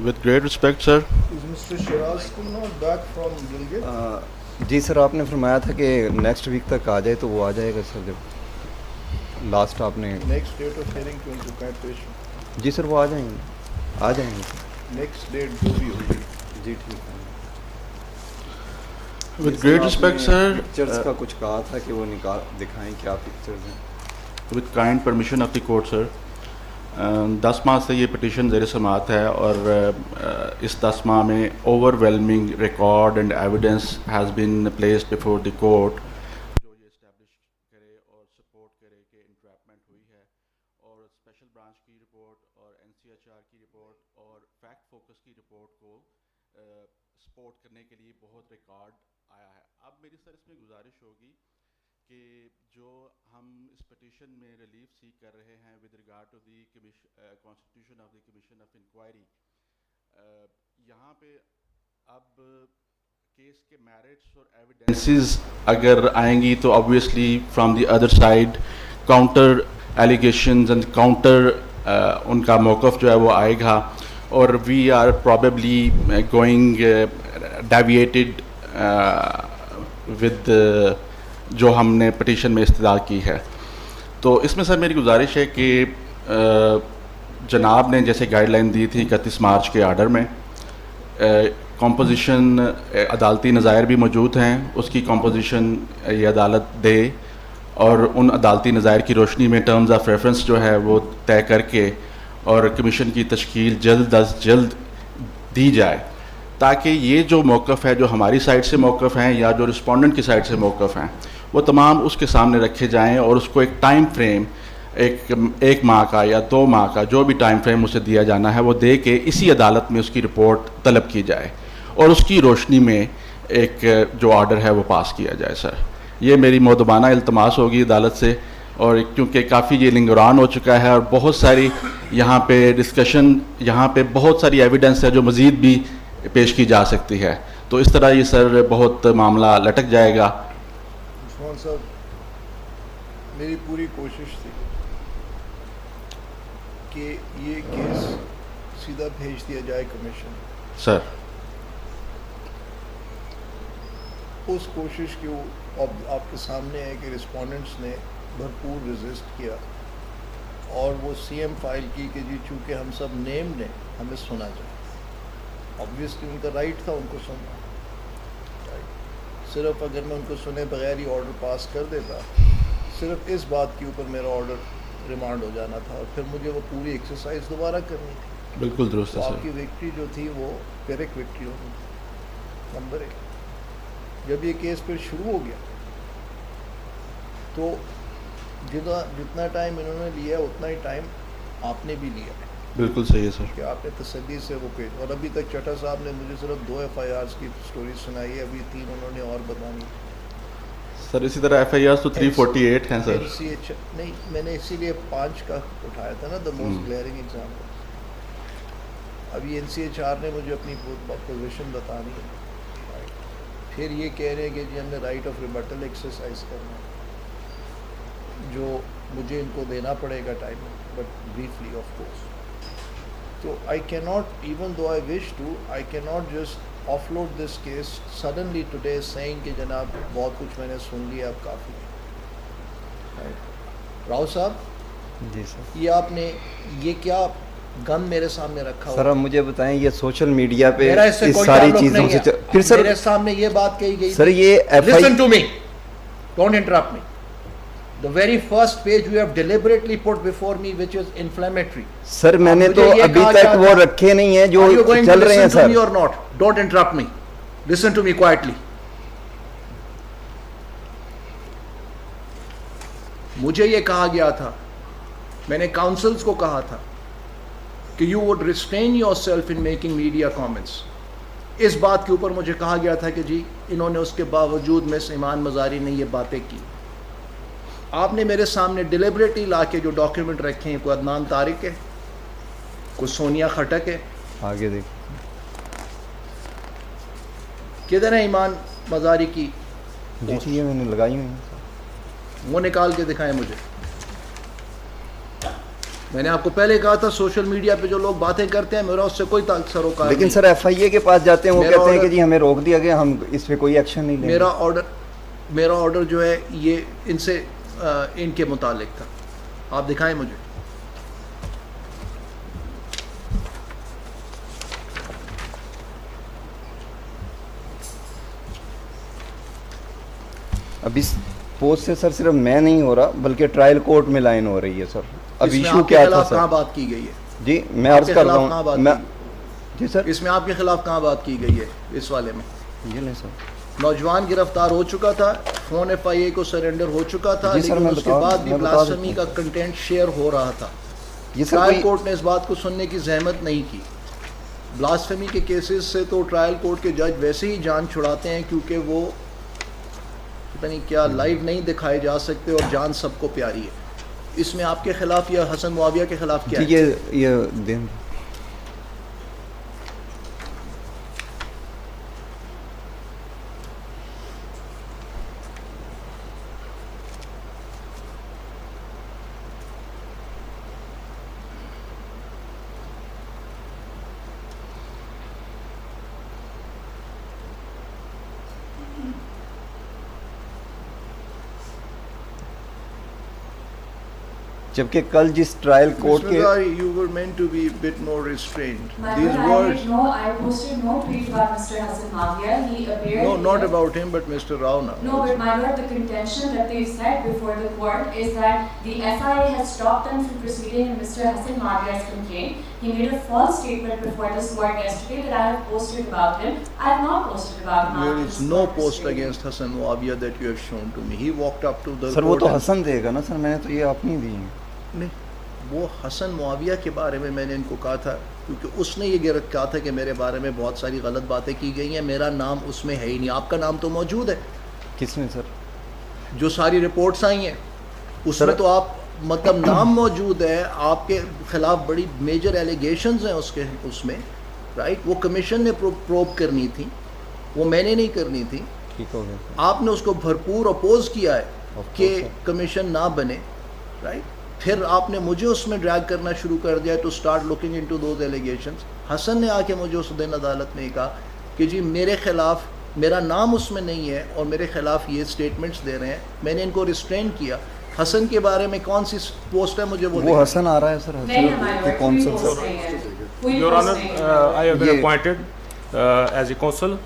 With great respect, sir. Is Mr. Shiraz still not back from Gilgit? جی سر آپ نے فرمایا تھا کہ نیکسٹ ویک تک آ جائے تو وہ آ جائے گا سر جب لاسٹ آپ نے Next date of hearing to ان کو کہیں پیش ہو. جی سر وہ آ جائیں گے Next date جو بھی ہوگی. جی ٹھیک ہے. With great respect, sir. Pictures کا کچھ کہا تھا کہ وہ دکھائیں کیا پکچرز ہیں. With kind permission of the court, sir. 10 ماہ سے یہ پٹیشن زیر سماعت ہے اور اس 10 ماہ میں over whelming record and evidence has been placed before the court جو یہ اسٹیبلش کرے اور سپورٹ کرے کہ انٹریپمنٹ ہوئی ہے. اور اسپیشل برانچ کی رپورٹ اور NCHR کی رپورٹ اور فیکٹ فوکس کی رپورٹ کو سپورٹ کرنے کے لیے بہت ریکارڈ آیا ہے. اب میری سر اس میں گزارش ہوگی کہ جو ہم اس پٹیشن میں ریلیف سیک کر رہے ہیں with regard to the constitution of the commission of inquiry, یہاں پہ اب کیس کے میرٹس اور ایویڈنسز اگر آئیں گی تو obviously from the other side counter allegations and counter ان کا موقف جو ہے وہ آئے گا اور we are probably going deviated with جو ہم نے پٹیشن میں استدعا کی ہے. تو اس میں سر میری گزارش ہے کہ جناب نے جیسے گائیڈ لائن دی تھی 31 مارچ کے آرڈر میں, کمپوزیشن عدالتی نظائر بھی موجود ہیں, اس کی کمپوزیشن یہ عدالت دے اور ان عدالتی نظائر کی روشنی میں ٹرمز آف ریفرنس جو ہے وہ طے کر کے اور کمیشن کی تشکیل جلد از جلد دی جائے تاکہ یہ جو موقف ہے جو ہماری سائڈ سے موقف ہیں یا جو رسپونڈنٹ کی سائڈ سے موقف ہیں وہ تمام اس کے سامنے رکھے جائیں اور اس کو ایک ٹائم فریم ایک ماہ کا یا 2 ماہ کا جو بھی ٹائم فریم اسے دیا جانا ہے وہ دے کے اسی عدالت میں اس کی رپورٹ طلب کی جائے اور اس کی روشنی میں ایک جو آرڈر ہے وہ پاس کیا جائے. سر یہ میری مؤدبانہ التماس ہوگی عدالت سے, اور کیونکہ کافی یہ لنگران ہو چکا ہے اور بہت ساری یہاں پہ ڈسکشن, یہاں پہ بہت ساری ایویڈنس ہے جو مزید بھی پیش کی جا سکتی ہے, تو اس طرح یہ سر بہت معاملہ لٹک جائے گا. عثمان صاحب, میری پوری کوشش تھی کہ یہ کیس سیدھا بھیج دیا جائے کمیشن. سر اس کوشش کی آپ کے سامنے ہے کہ رسپونڈنٹس نے بھرپور ریزسٹ کیا اور وہ CM فائل کی کہ جی چونکہ ہم سب نیم نے ہمیں سنا جائے. آبویسلی ان کا رائٹ تھا ان کو سننا. صرف اگر میں ان کو سنے بغیر ہی آرڈر پاس کر دیتا, صرف اس بات کے اوپر میرا آرڈر ریمانڈ ہو جانا تھا اور پھر مجھے وہ پوری ایکسرسائز دوبارہ کرنی تھی. بالکل درست ہے آپ سر. کی وکٹری جو تھی وہ پیرک وکٹری ہونی تھی. نمبر 1, جب یہ کیس پھر شروع ہو گیا تو جتنا ٹائم انہوں نے لیا اتنا ہی ٹائم آپ نے بھی لیا ہے. بالکل صحیح ہے سر. کہ آپ نے تسلی سے وہ پیش, اور ابھی تک چٹھا صاحب نے مجھے صرف 2 FIRs کی سٹوری سنائی ہے, ابھی 3 انہوں نے اور بتانی. سر اسی طرح FIRs تو 348 ہیں سر. نہیں, میں نے اسی لیے 5 کا اٹھایا تھا نا, دا موسٹ گلیئرنگ ایگزامپل. ابھی NCHR نے مجھے اپنی پوزیشن بتانی ہے, پھر یہ کہہ رہے ہیں کہ جی ہم نے رائٹ آف ریبٹل ایکسرسائز کرنا ہے جو مجھے ان کو دینا پڑے گا time, but briefly of course. تو I cannot, even though I wish to, I cannot just offload this case suddenly today saying کہ جناب بہت کچھ میں نے سن لیا اب کافی ہے. راؤ صاحب جی سر, یہ آپ نے یہ کیا گن میرے سامنے رکھا سر اب مجھے بتائیں یہ سوشل میڈیا پہ میرا اس سے اس کوئی ساری تعلق چیزوں نہیں سے ہے. پھر سر میرے سامنے یہ بات کہی گئی سر یہ listen to me, don't interrupt me. The very first page you have deliberately put before me which is inflammatory. سر میں نے تو ابھی تک وہ رکھے نہیں ہیں جو چل رہے ہیں سر. Are you going to listen to me or not? Don't interrupt me. Listen to me quietly. مجھے یہ کہا گیا تھا, میں نے کاؤنسلز کو کہا تھا کہ you would restrain yourself in making media comments. اس بات کے اوپر مجھے کہا گیا تھا کہ جی انہوں نے اس کے باوجود میں سے ایمان مزاری نے یہ باتیں کی. آپ نے میرے سامنے ڈیلیبریٹلی لا کے جو ڈاکیومنٹ رکھے ہیں, کوئی عدنان طارق ہے, کوئی سونیا خٹک ہے, آگے دیکھ کدھر ہے ایمان مزاری کی جی یہ میں نے لگائی ہوئی ہیں. وہ نکال کے دکھائیں مجھے. میں نے آپ کو پہلے کہا تھا سوشل میڈیا پہ جو لوگ باتیں کرتے ہیں میرا اس سے کوئی سروکار لیکن نہیں. سر ایف آئی اے کے پاس جاتے ہیں وہ میرا کہتے ہیں کہ order- جی ہمیں روک دیا گیا, ہم اس پہ کوئی ایکشن نہیں لیں گے. میرا آرڈر جو ہے یہ ان سے ان کے متعلق تھا. آپ دکھائیں مجھے. اب اس پوسٹ سے سر صرف میں نہیں ہو رہا بلکہ ٹرائل کورٹ میں لائن ہو رہی ہے سر. اب اس میں ایشو آپ کے کیا تھا خلاف کہاں سر؟ بات کی گئی ہے؟ جی میں آپ عرض کے کر رہا خلاف کہاں بات ہوں. میں کی جی سر اس میں آپ کے خلاف کہاں بات کی گئی ہے اس والے میں؟ یہ نہیں سر. نوجوان گرفتار ہو چکا تھا, فون ایف آئی اے کو سرنڈر ہو چکا تھا, جی سر, لیکن میں اس کے بتا- بعد بھی میں بتا بلاسفمی دیتا کا کنٹینٹ شیئر ہو رہا تھا. یہ سر ٹرائل کوئی کورٹ نے اس بات کو سننے کی زحمت نہیں کی. بلاسفمی کے کیسز سے تو ٹرائل کورٹ کے جج ویسے ہی جان چھڑاتے ہیں کیونکہ وہ پتہ نہیں کیا لائیو نہیں دکھائے جا سکتے اور جان سب کو پیاری ہے. اس میں آپ کے خلاف یا حسن معاویہ کے خلاف کیا جی ہے؟ یہ دن جبکہ کل جس ٹرائل کورٹ کے You were meant to be a bit more restrained. My These lord, words, I posted no tweet about Mr. Hassan Maghia. He appeared. no, not here. about him, but Mr. Rao now. No, but my lord, the contention that they said before the court is that the FIA has stopped them from proceeding in Mr. Hassan Maghia's complaint. He made a false statement before this court yesterday that I have posted about him. I have not posted about him. There after is this no court post yesterday. against Hassan Muawiyah that you have shown to me. He walked up to the سر وہ court تو and- حسن دے گا نا سر, میں نے تو یہ اپنی دی ہیں. نہیں, وہ حسن معاویہ کے بارے میں نے ان کو کہا تھا کیونکہ اس نے یہ کہا تھا کہ میرے بارے میں بہت ساری غلط باتیں کی گئی ہیں. میرا نام اس میں ہے ہی نہیں. آپ کا نام تو موجود ہے کس میں سر؟ جو ساری رپورٹس آئی ہیں اس سر- میں تو آپ مطلب نام موجود ہے. آپ کے خلاف بڑی میجر ایلیگیشنز ہیں اس میں رائٹ. وہ کمیشن نے پروب کرنی تھی, وہ میں نے نہیں کرنی تھی. ٹھیک ہو گیا سر. آپ نے اس کو بھرپور اپوز کیا ہے Of course, کہ sir. کمیشن نہ بنے رائٹ. پھر آپ نے مجھے اس میں ڈریگ کرنا شروع کر دیا to start looking into those allegations. Hassan نے آ کے مجھے اس دن عدالت میں کہا کہ جی میرے خلاف میرا نام اس میں نہیں ہے اور میرے خلاف یہ اسٹیٹمنٹس دے رہے ہیں. میں نے ان کو ریسٹرین کیا. حسن کے بارے میں کون سی پوسٹ ہے مجھے وہ وہ حسن آ رہا ہے سر, نہیں ہے my حسن lord, کون کوئی سا post سر؟ نہیں ہے. کوئی Your post Honor, نہیں ہے. I have been Yeah. appointed as a counsel.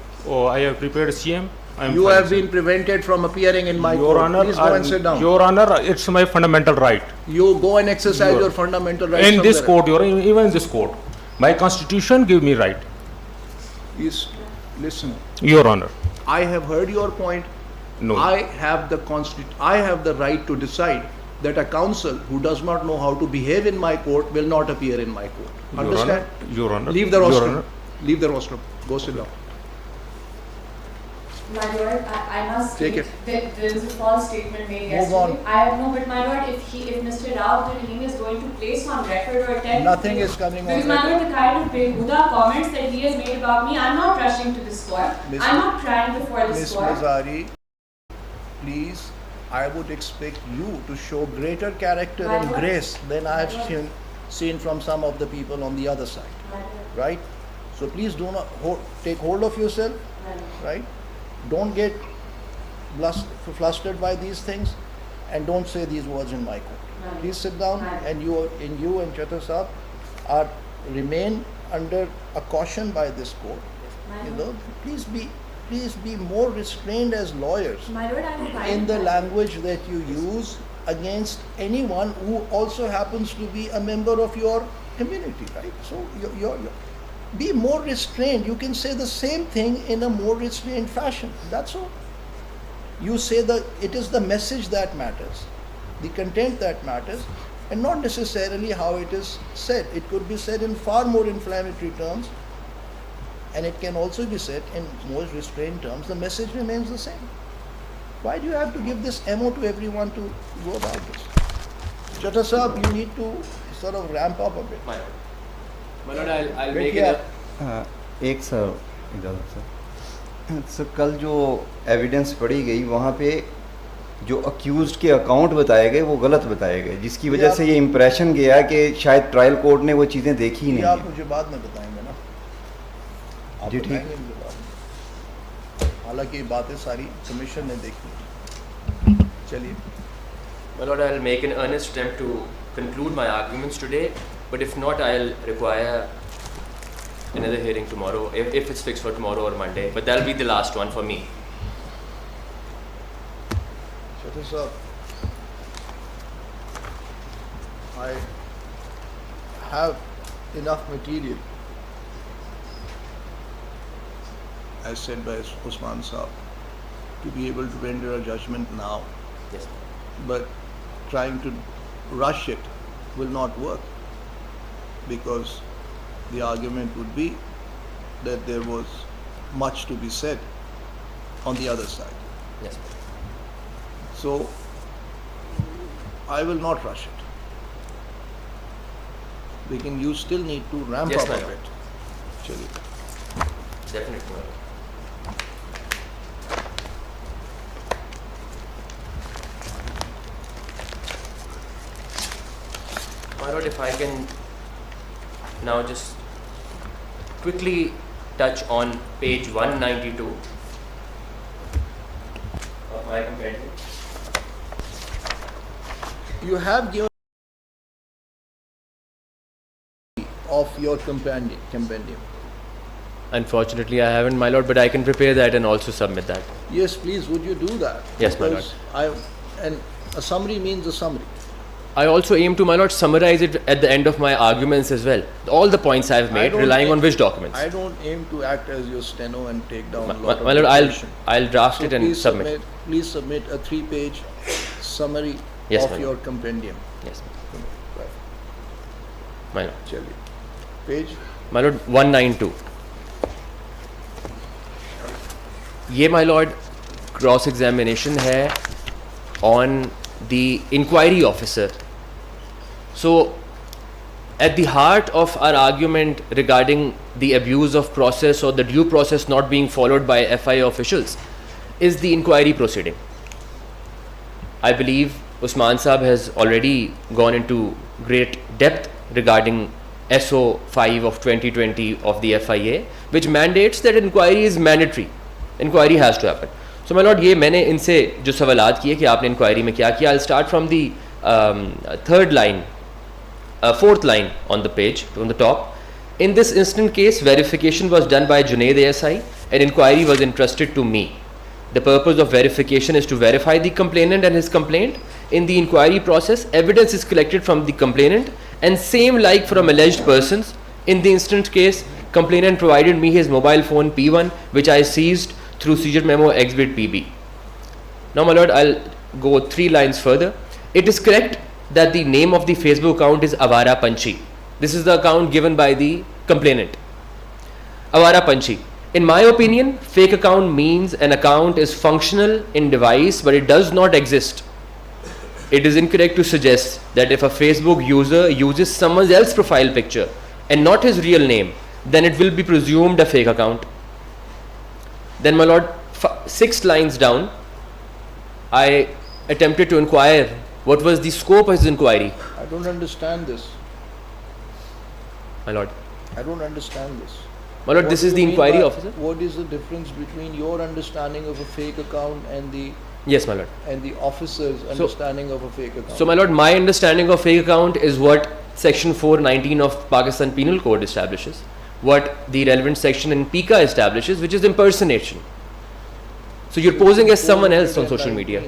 I have prepared CM. I am You fine, have sir. been prevented from appearing in my Your court. Honor, Please go and sit down. Your Honor, it's my fundamental right. You go and exercise Your- your fundamental rights. In this somewhere court, Your Honor, even in this court, my constitution give me right. else. Please listen. Your Honor, I have heard your point. no. I have the right to decide that a counsel who does not know how to behave in my court will not appear in my court. Your Understand? Honor, Your Honor, Leave the Your rostrum. Honor. Leave the rostrum. Go sit down. My lord, I must Take state that there was a false statement made Move yesterday. on. I have no, but my lord, if Mr. Rao Abdul Rahim is going to place on record or attempt Nothing is coming on because my record. lord, the kind of behuda comments that he has made about me, I'm not rushing to this court. Miss- I'm not crying before this Ms. court. Mazari, please, I would expect you to show greater character My and lord. grace than I My have lord. seen from some of the people on the other side. My lord, Right? So please do not take hold of yourself. my lord. Right? Don't get flustered by these things and don't say these words in my court. Right. Please sit down Right. and you and Chatar Saab are remain under a caution by this court. My You lord. know, please be more restrained as lawyers My lord, I will find in the that. language that you use against anyone who also happens to be a member of your community, right? So be more restrained. You can say the same thing in a more restrained fashion. That's all. You say that it is the message that matters, the content that matters, and not necessarily how it is said. It could be said in far more inflammatory terms, and it can also be said in more restrained terms. The message remains the same. Why do you have to give this ammo to everyone to go about this? Chatter Saab, you need to sort of ramp up a bit. My lord, I'll Wait make here. it up. ایک سر اجازت سر. سر کل جو evidence پڑھی گئی وہاں پہ جو accused کے اکاؤنٹ بتائے گئے وہ غلط بتائے گئے، جس کی وجہ یہ سے یہ امپریشن گیا کہ شاید ٹرائل کورٹ نے وہ چیزیں دیکھی ہی یہ آپ نہیں. مجھے بعد میں بتائیں گے نا، آپ جی ٹھیک. بتائیں گے مجھے بعد میں، حالانکہ یہ باتیں ساری کمیشن نے دیکھی. چلیے. My lord, I'll make an earnest attempt to conclude my arguments today, but if not, I'll require another hearing tomorrow, if it's fixed for tomorrow or Monday, but that'll be the last one for me. Chaudhary sir, I have enough material, as said by Usman Saab, to be able to render a judgment now, Yes. but trying to rush it will not work, because the argument would be that there was much to be said on the other side. Yes. So I will not rush it. Lekin you still need to ramp Yes, up my a lord. bit. Chaliye. Definitely, my lord. My lord, if I can now just quickly touch on page 192 of my compendium. You have given of your compendium. Unfortunately, I haven't, my lord, but I can prepare that and also submit that. Yes, please, would you do that? Yes, my lord. And a summary means a summary. I also aim to, my lord, summarize it at the end of my arguments as well. All the points I've I made, don't relying aim- on which documents. I don't aim to act as your steno and take down a My lot of lord, information. I'll draft So it and submit. Please submit a 3-page summary Yes, of my your lord. compendium. Yes, Right. my lord. Chaliye. Page. My lord, 192. یہ my lord cross examination ہے on the inquiry officer. So at the heart of our argument regarding the abuse of process or the due process not being followed by FIA officials is the inquiry proceeding. I believe Usman Saab has already gone into great depth regarding SO 5 of 2020 of the FIA, which mandates that inquiry is mandatory. Inquiry has to happen. So my lord, یہ میں نے ان سے جو سوالات کیے کہ آپ نے انکوائری میں کیا کیا, I'll start from the fourth line on the page, on the top. In this instant case, verification was done by Junaid ASI and inquiry was entrusted to me. The purpose of verification is to verify the complainant and his complaint. In the inquiry process, evidence is collected from the complainant and same like from alleged persons. In the instant case, complainant provided me his mobile phone P1, which I seized through seizure memo exhibit PB. Now my lord, I'll go 3 lines further. It is correct that the name of the Facebook account is Avara Panchi. This is the account given by the complainant. Avara Panchi. In my opinion, fake account means an account is functional in device but it does not exist. It is incorrect to suggest that if a Facebook user uses someone else's profile picture and not his real name, then it will be presumed a fake account. Then my lord, 6 lines down, I attempted to inquire what was the scope of his inquiry. I don't understand this. My lord, I don't understand this. my lord, What this do is you the mean inquiry by- officer. What is the difference between your understanding of a fake account and the Yes, my lord. officer's understanding of a fake account? So my lord, my understanding of fake account is what section 419 of Pakistan Penal Code establishes, what the relevant section in PICA establishes, which is impersonation. So you're posing as someone else on social media.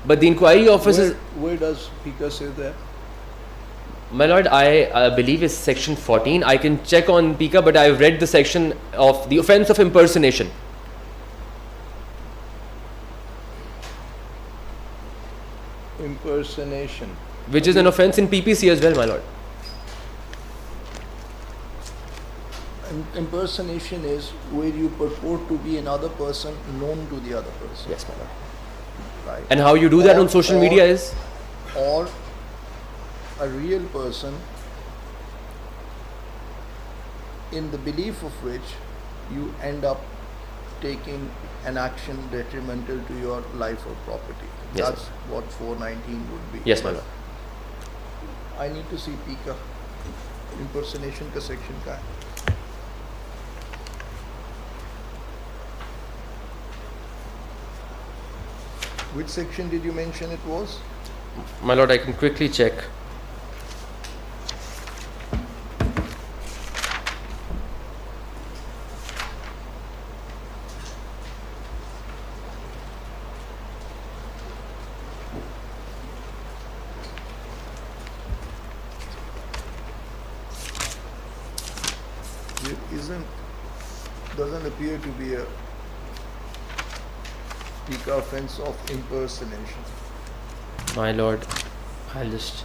But the inquiry officer, Where does PICA say that? my lord, I believe is section 14. I can check on PICA, but I've read the section of the offense of impersonation. Impersonation. Which is an offense in PPC as well, my lord. Impersonation is where you purport to be another person known to the other person. Yes, my lord. Right. And how you do that Or- on social or- media is? Or a real person in the belief of which you end up taking an action detrimental to your life or property. Yes, That's what 419 would be. Yes, my lord. I need to see P ka impersonation ka section ka hai. Which section did you mention it was? My lord, I can quickly check. It doesn't appear to be a PICA offense of impersonation. My lord, I'll just...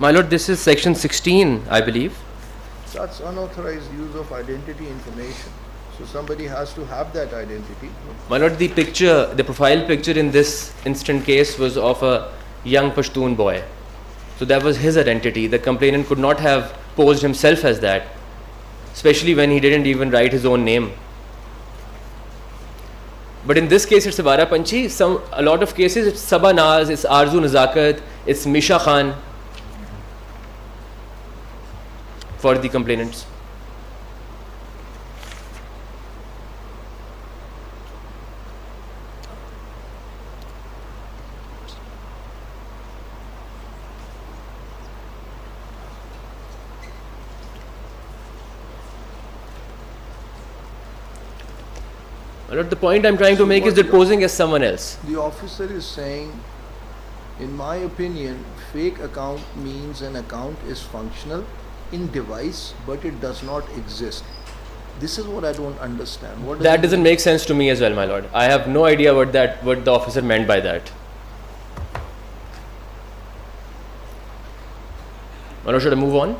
My lord, this is section 16, I believe. That's unauthorized use of identity information. So somebody has to have that identity. My lord, the picture, the profile picture in this instant case was of a young Pashtun boy. So that was his identity. The complainant could not have posed himself as that, especially when he didn't even write his own name. But in this case, it's Awara Panchi. A lot of cases, it's Saba Naz, it's Arzu Nazakat, it's Misha Khan for the complainants. The point I'm trying to make is that posing as someone else. The officer is saying, in my opinion, fake account means an account is functional in device, but it does not exist. This is what I don't understand. What That doesn't make sense to me as well, my lord. I have no idea what the officer meant by that. My lord, should I move on?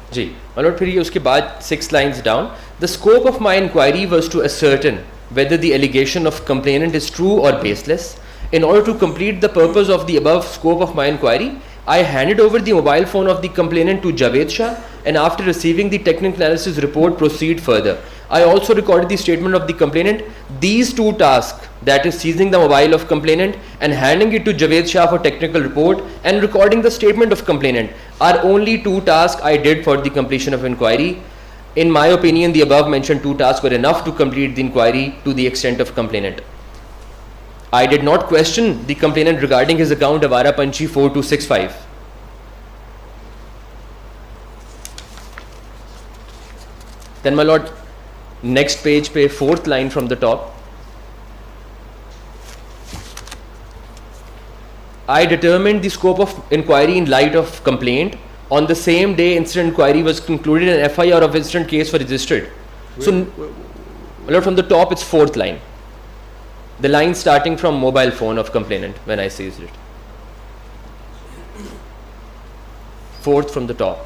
Ji. My lord, pھر یہ اس کے بعد 6 lines down. The scope of my inquiry was to ascertain whether the allegation of complainant is true or baseless. In order to complete the purpose of the above scope of my inquiry, I handed over the mobile phone of the complainant to Javed Shah, and after receiving the technical analysis report, proceed further. I also recorded the statement of the complainant. These two tasks, that is seizing the mobile of complainant and handing it to Javed Shah for technical report and recording the statement of complainant, are only 2 tasks I did for the completion of inquiry. In my opinion, the above mentioned 2 tasks were enough to complete the inquiry to the extent of complainant. I did not question the complainant regarding his account Awara Panchi 4265. Then my lord, next page pe 4th line from the top. I determined the scope of inquiry in light of complaint. On the same day incident inquiry was concluded and FIR of incident case was registered. So my lord, from the top it's 4th line. The line starting from mobile phone of complainant when I seized it. 4th from the top.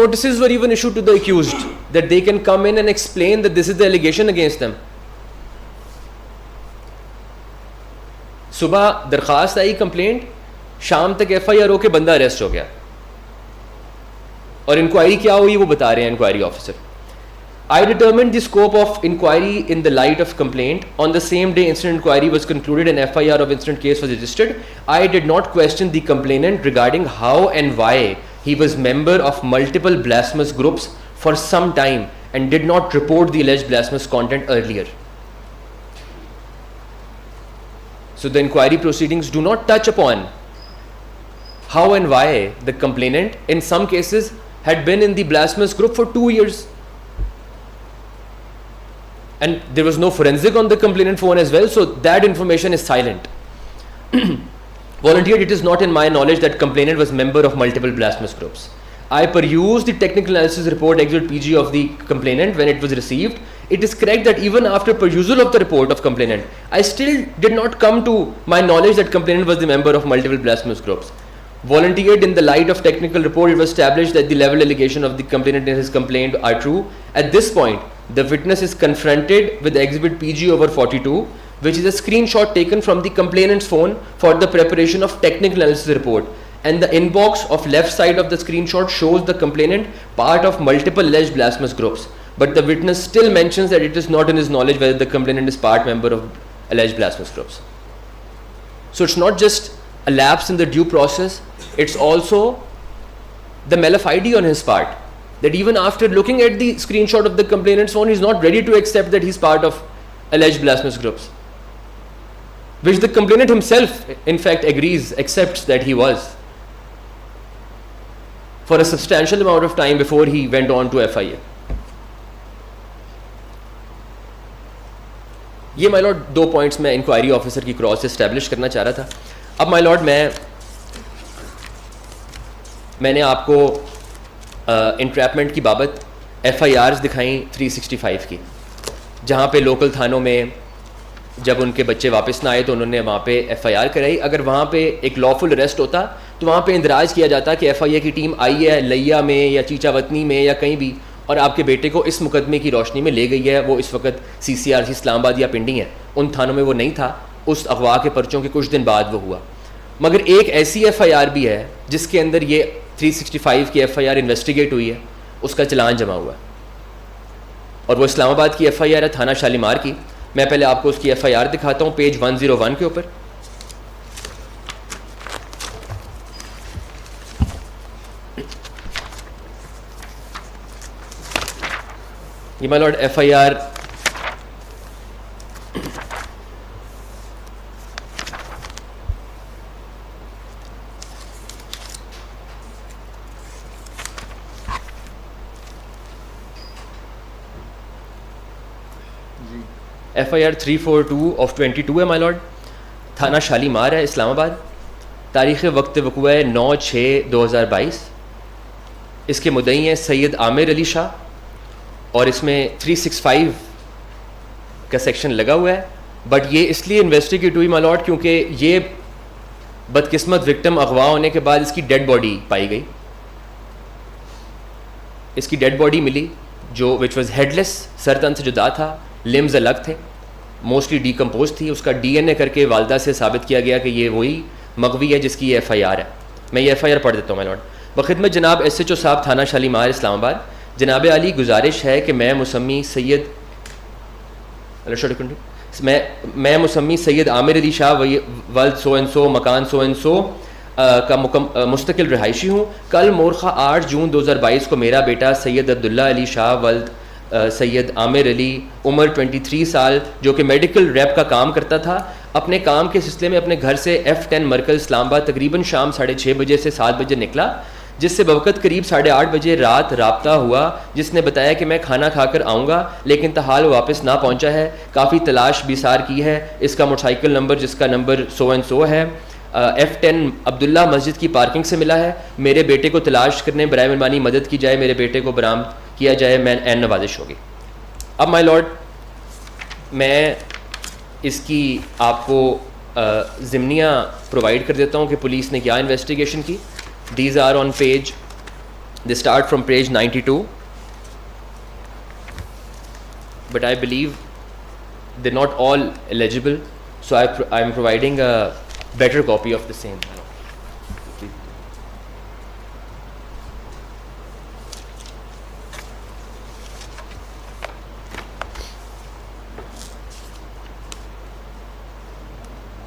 notices were even issued to the accused that they can come in and explain that this is the allegation against them. صبح درخواست آئی complaint, شام تک F I are ہو کے بندہ arrest ہو گیا, اور inquiry کیا ہوئی وہ بتا رہے ہیں inquiry officer. I determined the scope of inquiry in the light of complaint. On the same day incident inquiry was concluded and FIR of incident case was registered. I did not question the complainant regarding how and why he was member of multiple blasphemous groups for some time and did not report the alleged blasphemous content earlier. So the inquiry proceedings do not touch upon how and why the complainant in some cases had been in the blasphemous group for 2 years. And there was no forensic on the complainant phone as well, so that information is silent. Volunteered, it is not in my knowledge that complainant was member of multiple blasphemous groups. I perused the technical analysis report exhibit PG of the complainant when it was received. It is correct that even after perusal of the report of complainant, I still did not come to my knowledge that complainant was the member of multiple blasphemous groups. volunteered in the light of technical report, it was established that the level allegation of the complainant in his complaint are true. At this point, the witness is confronted with exhibit PG/42, which is a screenshot taken from the complainant's phone for the preparation of technical analysis report. And the inbox of left side of the screenshot shows the complainant part of multiple alleged blasphemous groups. But the witness still mentions that it is not in his knowledge whether the complainant is part member of alleged blasphemous groups. So it's not just a lapse in the due process, it's also the malafide on his part, that even after looking at the screenshot of the complainant's phone, he's not ready to accept that he's part of alleged blasphemous groups, which the complainant himself in fact accepts that he was, for a substantial amount of time before he went on to FIA. یہ my lord 2 points میں inquiry officer کی cross سے establish کرنا چاہ رہا تھا. اب my lord میں نے آپ کو انٹریپمنٹ کی بابت FIRs دکھائیں 365 کی, جہاں پہ لوکل تھانوں میں جب ان کے بچے واپس نہ آئے تو انہوں نے وہاں پہ FIR کرائی. اگر وہاں پہ ایک لافل اریسٹ ہوتا تو وہاں پہ اندراج کیا جاتا کہ FIA کی ٹیم آئی ہے لیا میں یا چیچا وطنی میں یا کہیں بھی, اور آپ کے بیٹے کو اس مقدمے کی روشنی میں لے گئی ہے. وہ اس وقت CCRC اسلام آباد یا پنڈی ہیں, ان تھانوں میں وہ نہیں تھا. اس اغوا کے پرچوں کے کچھ دن بعد وہ ہوا. مگر ایک ایسی FIR بھی ہے جس کے اندر یہ 365 کی FIR انویسٹیگیٹ ہوئی ہے, اس کا چلان جمع ہوا ہے, اور وہ اسلام آباد کی FIR ہے تھانہ شالیمار کی. میں پہلے آپ کو اس کی FIR دکھاتا ہوں پیج 101 کے اوپر. یہ my lord FIR FIR 342 of 22 ہے مائی لارڈ, تھانہ شالیمار ہے اسلام آباد. تاریخ وقت وقوع ہے 9/6/2022. اس کے مدعی ہیں سید عامر علی شاہ, اور اس میں 365 کا سیکشن لگا ہوا ہے. بٹ یہ اس لیے انویسٹیگیٹ ہوئی مائی لارڈ کیونکہ یہ بدقسمت وکٹم اغوا ہونے کے بعد اس کی ڈیڈ باڈی پائی گئی. اس کی ڈیڈ باڈی ملی جو وچ واز ہیڈ لیس, سر تن سے جدا تھا, لمز الگ تھے, موسٹلی ڈیکمپوز تھی. اس کا DNA کر کے والدہ سے ثابت کیا گیا کہ یہ وہی مغوی ہے جس کی یہ FIR ہے. میں یہ FIR پڑھ دیتا ہوں مائی لارڈ. بخدمت جناب SHO صاحب تھانہ شالیمار اسلام آباد, جناب علی گزارش ہے کہ میں مسمی سید عامر علی شاہ ولد سو اینڈ سو مکان سو اینڈ سو کا مستقل رہائشی ہوں. کل مورخہ 8 جون 2022 کو میرا بیٹا سید عبداللہ علی شاہ ولد سید عامر علی عمر 23 سال جو کہ میڈیکل ریپ کا کام کرتا تھا, اپنے کام کے سلسلے میں اپنے گھر سے F10 مرکز اسلام آباد تقریباً شام 6:30 بجے سے 7 بجے نکلا, جس سے بوقت قریب 8:30 بجے رات رابطہ ہوا, جس نے بتایا کہ میں کھانا کھا کر آؤں گا, لیکن تاحال واپس نہ پہنچا ہے. کافی تلاش بیسار کی ہے. اس کا موٹر سائیکل نمبر جس کا نمبر سو اینڈ سو ہے F10 عبداللہ مسجد کی پارکنگ سے ملا ہے. میرے بیٹے کو تلاش کرنے برائے مہربانی مدد کی جائے, میرے بیٹے کو برآمد کیا جائے, میں این نوازش ہوگی. اب مائی لارڈ میں اس کی آپ کو ضمنیہ پرووائڈ کر دیتا ہوں کہ پولیس نے کیا انویسٹیگیشن کی. These are on page, they start from page 92, but I believe they're not all eligible, so I'm providing a better copy of the same.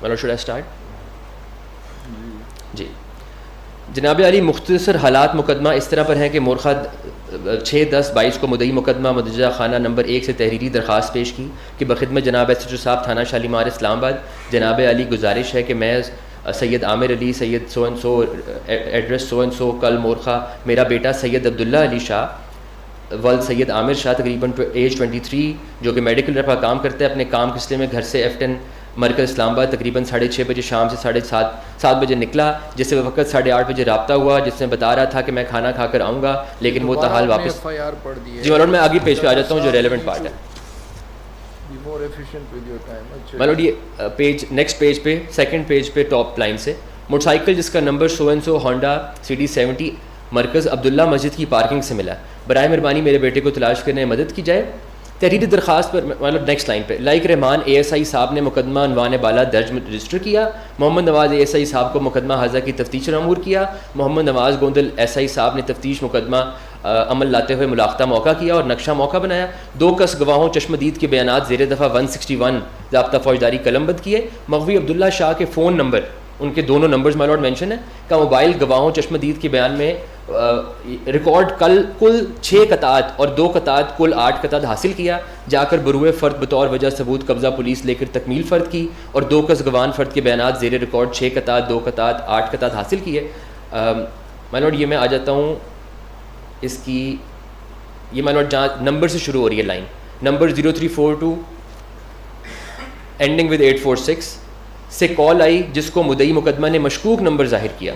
Well, should I start? جی جناب علی, مختصر حالات مقدمہ اس طرح پر ہیں کہ مورخہ 6/10/22 کو مدعی مقدمہ مدرجہ خانہ نمبر 1 سے تحریری درخواست پیش کی کہ بخدمت جناب SHO صاحب تھانہ شالیمار اسلام آباد, جناب علی گزارش ہے کہ میں Syed Aamir Ali Syed so and so address so and so کل مورخہ میرا بیٹا سید عبداللہ علی شاہ ولد سید عامر شاہ تقریباً ایج 23 جو کہ میڈیکل ریپ کا کام کرتا ہے, اپنے کام کے سلسلے میں گھر سے F10 مرکز اسلام آباد تقریباً 6:30 بجے شام سے 7:30 بجے نکلا, جس سے وقت 8:30 بجے رابطہ ہوا, جس نے بتا رہا تھا کہ میں کھانا کھا کر آؤں گا, لیکن وہ تاحال واپس. جی مالوڈ میں آگے پیج پہ آ جاتا ہوں جو ریلیونٹ پارٹ ہے. مالوڈ یہ پیج نیکسٹ پیج پہ سیکنڈ پیج پہ ٹاپ لائن سے موٹر سائیکل جس کا number so and so Honda CD70 مرکز عبداللہ مسجد کی پارکنگ سے ملا. برائے مہربانی میرے بیٹے کو تلاش کرنے میں مدد کی جائے. تحریری درخواست پر مطلب نیکسٹ لائن پہ لائق رحمان ASI صاحب نے مقدمہ عنوان بالا درج رجسٹر کیا. محمد نواز ASI صاحب کو مقدمہ حاضہ کی تفتیش مأمور کیا. محمد نواز گوندل SI صاحب نے تفتیش مقدمہ عمل لاتے ہوئے ملاقطہ موقع کیا اور نقشہ موقع بنایا. 2 کس گواہوں چشمدید کے بیانات زیر دفعہ 161 ضابطہ فوجداری قلم بند کیے. مغوی عبداللہ شاہ کے فون نمبر, ان کے دونوں نمبرز مائی لارڈ مینشن ہے, کا موبائل گواہوں چشمدید کے بیان میں ریکارڈ کل 6 قطعات اور 2 قطعات کل 8 قطعات حاصل کیا. جا کر بروئے فرد بطور وجہ ثبوت قبضہ پولیس لے کر تکمیل فرد کی اور 2 کس گواہان فرد کے بیانات زیر ریکارڈ 6 قطعات 2 قطعات 8 قطعات حاصل کیے. مائی لارڈ یہ میں آ جاتا ہوں اس کی, یہ مائی لارڈ جہاں نمبر سے شروع ہو رہی ہے لائن, نمبر 0342 اینڈنگ ود 846 سے کال آئی جس کو مدعی مقدمہ نے مشکوک نمبر ظاہر کیا.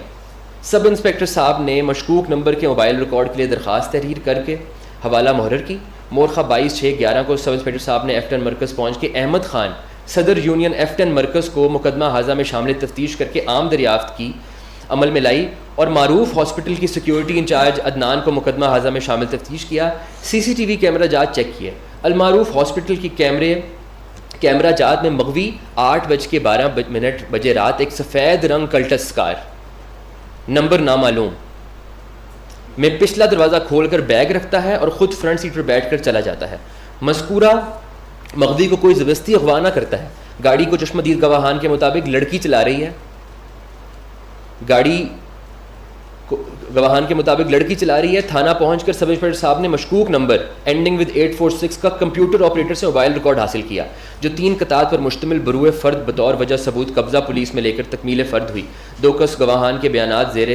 سب انسپیکٹر صاحب نے مشکوک نمبر کے موبائل ریکارڈ کے لیے درخواست تحریر کر کے حوالہ مہرر کی. مورخہ 22/6/11 کو سب انسپیکٹر صاحب نے F10 مرکز پہنچ کے احمد خان صدر یونین F10 مرکز کو مقدمہ حاضہ میں شامل تفتیش کر کے عام دریافت کی عمل میں لائی اور معروف ہاسپٹل کی سیکیورٹی انچارج عدنان کو مقدمہ حاضہ میں شامل تفتیش کیا. CCTV کیمرہ جات چیک کیے. المعروف ہاسپٹل کی کیمرہ جات میں مغوی 8:12 بجے رات ایک سفید رنگ کلٹس کار نمبر نامعلوم میں پچھلا دروازہ کھول کر بیگ رکھتا ہے اور خود فرنٹ سیٹ پر بیٹھ کر چلا جاتا ہے. مذکورہ مغوی کو کوئی زبردستی اغوا نہ کرتا ہے. گاڑی کو چشمدید گواہان کے مطابق لڑکی چلا رہی ہے. گاڑی گواہان کے مطابق لڑکی چلا رہی ہے. تھانہ پہنچ کر سب انسپیکٹر صاحب نے مشکوک نمبر اینڈنگ ود 846 کا کمپیوٹر آپریٹر سے موبائل ریکارڈ حاصل کیا جو 3 قطعات پر مشتمل بروئے فرد بطور وجہ ثبوت قبضہ پولیس میں لے کر تکمیل فرد ہوئی. 2 کس گواہان کے بیانات زیر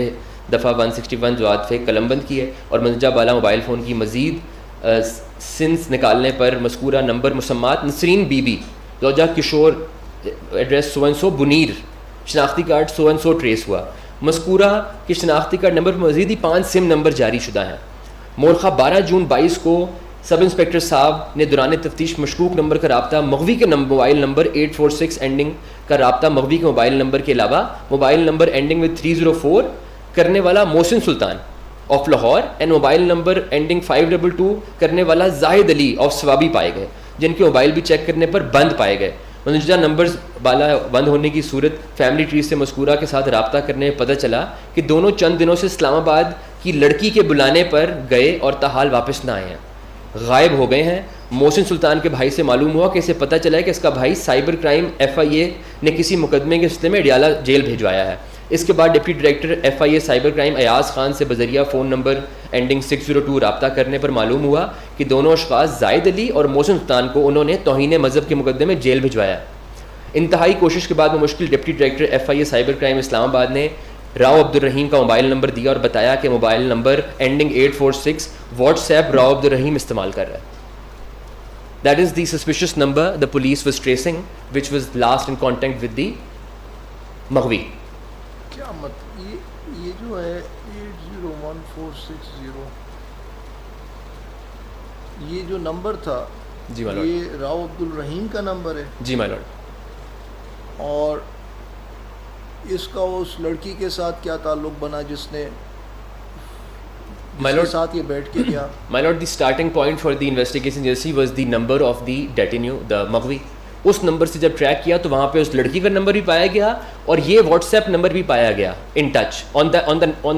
دفعہ 161 ضابطے قلم بند کیے اور مندرجہ بالا موبائل فون کی مزید سنس نکالنے پر مذکورہ نمبر مسمات نسرین بی بی زوجہ کشور ایڈریس سو اینڈ سو بنیر شناختی card so and so trace ہوا. مذکورہ کے شناختی کارڈ نمبر پر مزید ہی 5 سم نمبر جاری شدہ ہیں. مورخہ 12 جون 22 کو سب انسپیکٹر صاحب نے دوران تفتیش مشکوک نمبر کا رابطہ مغوی کے موبائل نمبر 846 اینڈنگ کا رابطہ مغوی کے موبائل نمبر کے علاوہ موبائل نمبر اینڈنگ ود 304 کرنے والا Mohsin Sultan of Lahore and mobile number ending 522 کرنے والا زاہد علی آف سوابی پائے گئے جن کے موبائل بھی چیک کرنے پر بند پائے گئے. مندرجہ نمبرز بالا بند ہونے کی صورت فیملی ٹری سے مذکورہ کے ساتھ رابطہ کرنے میں پتہ چلا کہ دونوں چند دنوں سے اسلام آباد کی لڑکی کے بلانے پر گئے اور تاحال واپس نہ آئے ہیں, غائب ہو گئے ہیں. محسن سلطان کے بھائی سے معلوم ہوا کہ اسے پتہ چلا ہے کہ اس کا بھائی سائبر کرائم FIA نے کسی مقدمے کے سلسلے میں اڈیالہ جیل بھیجوایا ہے. اس کے بعد deputy director FIA cyber crime Ayaz Khan سے بذریعہ فون نمبر اینڈنگ 602 رابطہ کرنے پر معلوم ہوا کہ دونوں اشخاص زائد علی اور محسن سلطان کو انہوں نے توہین مذہب کے مقدمے میں جیل بھجوایا. انتہائی کوشش کے بعد بمشکل deputy director FIA cyber crime Islamabad نے راؤ عبد الرحیم کا موبائل نمبر دیا اور بتایا کہ mobile number ending 846 what's app Rao عبد الرحیم استعمال کر رہا ہے. That is the suspicious number the police was tracing, which was last in contact with the Maghwi. کیا یہ جو ہے 801460 یہ جو نمبر تھا جی مائی لارڈ, یہ راؤ عبد الرحیم کا نمبر ہے جی مائی لارڈ. اور اس کا اس لڑکی کے ساتھ کیا تعلق بنا جس نے My lord, ساتھ یہ بیٹھ کے کیا؟ My lord, the starting point for the investigation agency was the number of the detinue, the Maghwi. اس نمبر سے جب ٹریک کیا تو وہاں پہ اس لڑکی کا نمبر بھی پایا گیا اور یہ واٹس ایپ نمبر بھی پایا گیا in touch on